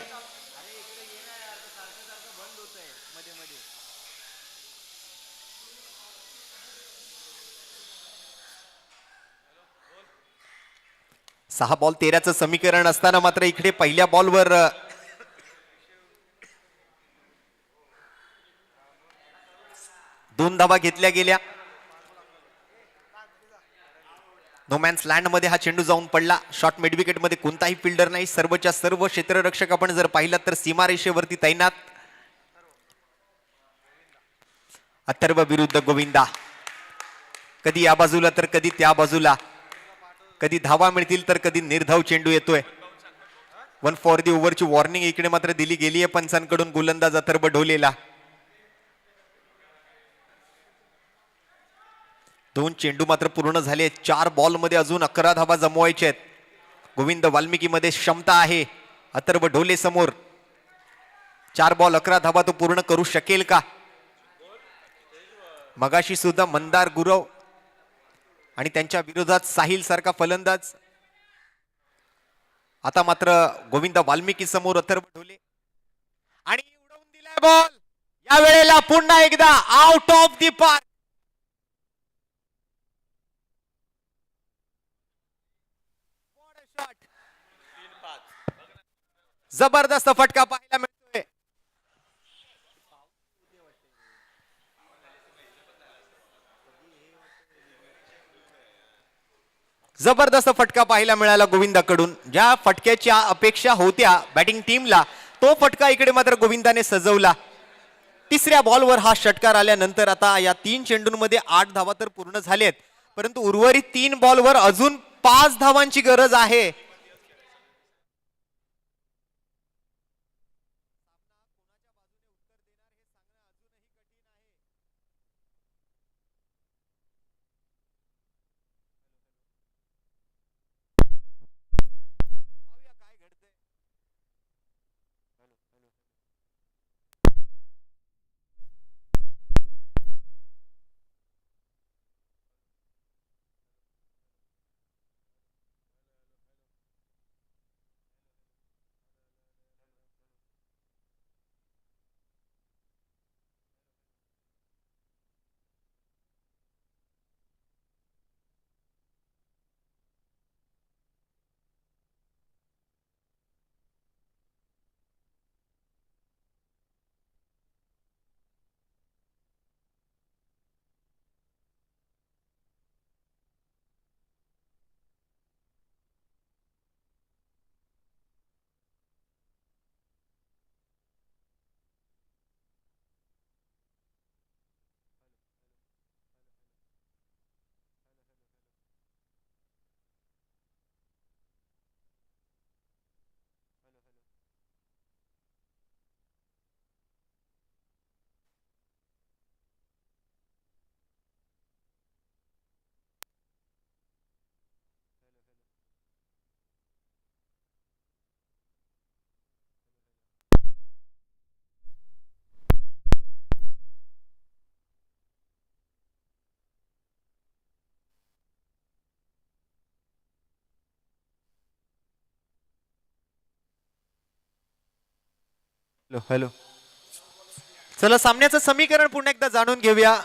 सहा बॉल 13चं समीकरण असताना मात्र इकडे पहिल्या बॉलवर दोन धावा घेतल्या गेल्या. नोमॅन्स लँड मध्ये हा चेंडू जाऊन पडला. शॉर्ट मिड विकेट मध्ये कोणताही फिल्डर नाही. सर्वच्या सर्व क्षेत्ररक्षक आपण जर पाहिलात तर सीमारेषेवरती तैनात. अथर्व विरुद्ध गोविंदा. कधी या बाजूला तर कधी त्या बाजूला. कधी धावा मिळतील तर कधी निर्धाव चेंडू येतोय. 1 फॉर दी ओव्हरची वॉर्निंग इकडे मात्र दिली गेली आहे पंचांकडून गोलंदाज अथर्व ढोलेला. 2 चेंडू मात्र पूर्ण झाले. 4 बॉल मध्ये अजून 11 धावा जमवायचे आहेत. गोविंद वाल्मिकी मध्ये क्षमता आहे. अथर्व ढोले समोर 4 बॉल 11 धावा तो पूर्ण करू शकेल का? मगाशी सुद्धा मंदार गुरव आणि त्यांच्या विरोधात साहिल सारखा फलंदाज. आता मात्र गोविंद वाल्मिकी समोर अथर्व ढोले आणि उडवून दिलाय बॉल. या वेळेला पुन्हा एकदा आउट ऑफ दी पार्क. जबरदस्त फटका पाहायला मिळतोय. जबरदस्त फटका पाहायला मिळाला गोविंदाकडून. ज्या फटक्याच्या अपेक्षा होत्या बॅटिंग टीमला तो फटका इकडे मात्र गोविंदाने सजवला. तिसऱ्या बॉलवर हा षटकार आल्यानंतर आता या 3 चेंडूंमध्ये 8 धावा तर पूर्ण झालेत, परंतु उर्वरित 3 बॉलवर अजून 5 धावांची गरज आहे. हॅलो, चला सामन्याचं समीकरण पुन्हा एकदा जाणून घेऊया.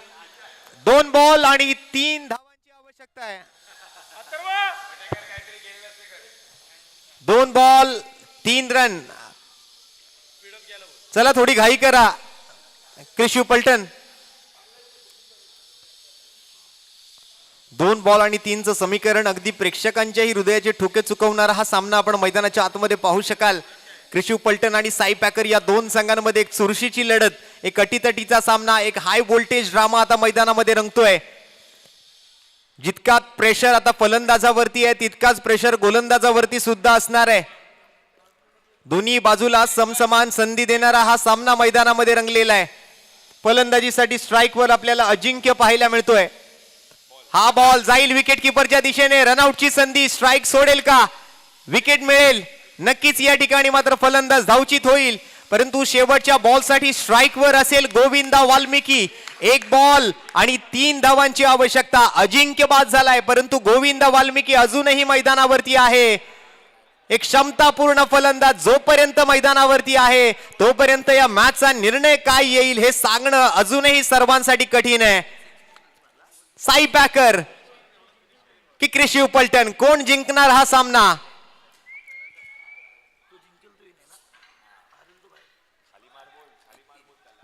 2 बॉल आणि 3 धावांची आवश्यकता आहे. 2 बॉल 3 रन. चला थोडी घाई करा क्रिशू पलटण. 2 बॉल आणि 3चं समीकरण अगदी प्रेक्षकांच्याही हृदयाचे ठोके चुकवणारा हा सामना आपण मैदानाच्या आतमध्ये पाहू शकाल. क्रिशू पलटण आणि साई पॅकर या 2 संघांमध्ये एक चुरशीची लढत, एक अटीतटीचा सामना, एक हाय व्होल्टेज ड्रामा आता मैदानामध्ये रंगतोय. जितका प्रेशर आता फलंदाजावरती आहे तितकाच प्रेशर गोलंदाजावरती सुद्धा असणार आहे. दोन्ही बाजूला समसमान संधी देणारा हा सामना मैदानामध्ये रंगलेला आहे. फलंदाजीसाठी स्ट्राईकवर आपल्याला अजिंक्य पाहायला मिळतोय. हा बॉल जाईल विकेट किपरच्या दिशेने. रनआउटची संधी. स्ट्राईक सोडेल का? विकेट मिळेल नक्कीच. या ठिकाणी मात्र फलंदाज धावचित होईल, परंतु शेवटच्या बॉलसाठी स्ट्राईकवर असेल गोविंदा वाल्मिकी. 1 बॉल आणि 3 धावांची आवश्यकता. अजिंक्य बाद झालाय, परंतु गोविंदा वाल्मिकी अजूनही मैदानावरती आहे. एक क्षमतापूर्ण फलंदाज जोपर्यंत मैदानावरती आहे तोपर्यंत या मॅचचा निर्णय काय येईल हे सांगणं अजूनही सर्वांसाठी कठीण आहे. साई पॅकर की क्रिशू पलटण, कोण जिंकणार हा सामना?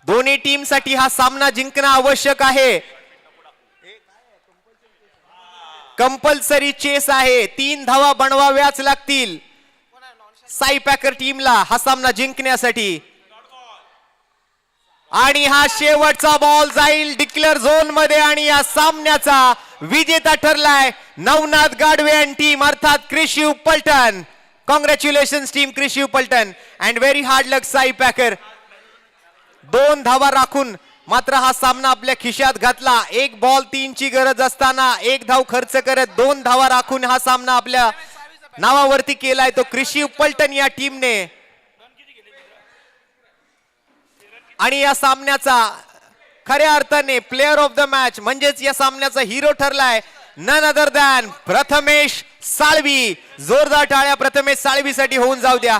दोन्ही टीम साठी हा सामना जिंकणं आवश्यक आहे. कंपल्सरी चेस आहे. 3 धावा बनवाव्याच लागतील साई पॅकर टीमला हा सामना जिंकण्यासाठी. आणि हा शेवटचा बॉल जाईल डिक्लेअर झोन मध्ये आणि या सामन्याचा विजेता ठरलाय नवनाथ गाडवे आणि टीम, अर्थात क्रिशू पलटण. Congratulation team Krushi Paltan and very hard luck Sai packer. 2 धावा राखून मात्र हा सामना आपल्या खिशात घातला. 1 बॉल 3 ची गरज असताना 1 धाव खर्च करत 2 धावा राखून हा सामना आपल्या नावावरती केलाय तो कृषी पलटण या टीमने. आणि या सामन्याचा खऱ्या अर्थाने प्लेअर ऑफ द मॅच म्हणजेच या सामन्याचा हिरो ठरलाय none other than Prathamesh Salvi. जोरदार टाळ्या प्रथमेश साळवीसाठी होऊन जाऊ द्या.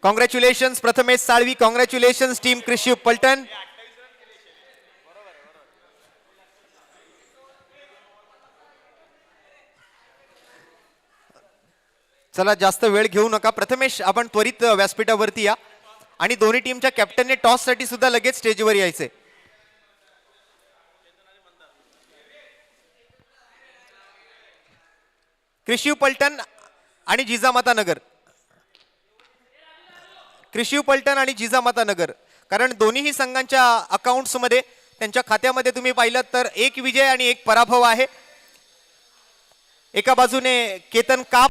Congratulation Prathamesh Salvi. Congratulation team Krushi Paltan. चला जास्त वेळ घेऊ नका. प्रथमेश आपण त्वरित व्यासपीठावरती या आणि दोन्ही टीमच्या कॅप्टनने टॉस साठी सुद्धा लगेच स्टेजवर यायचे. कृषी पलटण आणि जिजामाता नगर. कृषी पलटण आणि जिजामाता नगर कारण दोन्हीही संघांच्या अकाउंट्स मध्ये त्यांच्या खात्यामध्ये तुम्ही पाहिलं तर 1 विजय आणि 1 पराभव आहे. एका बाजूने केतन काप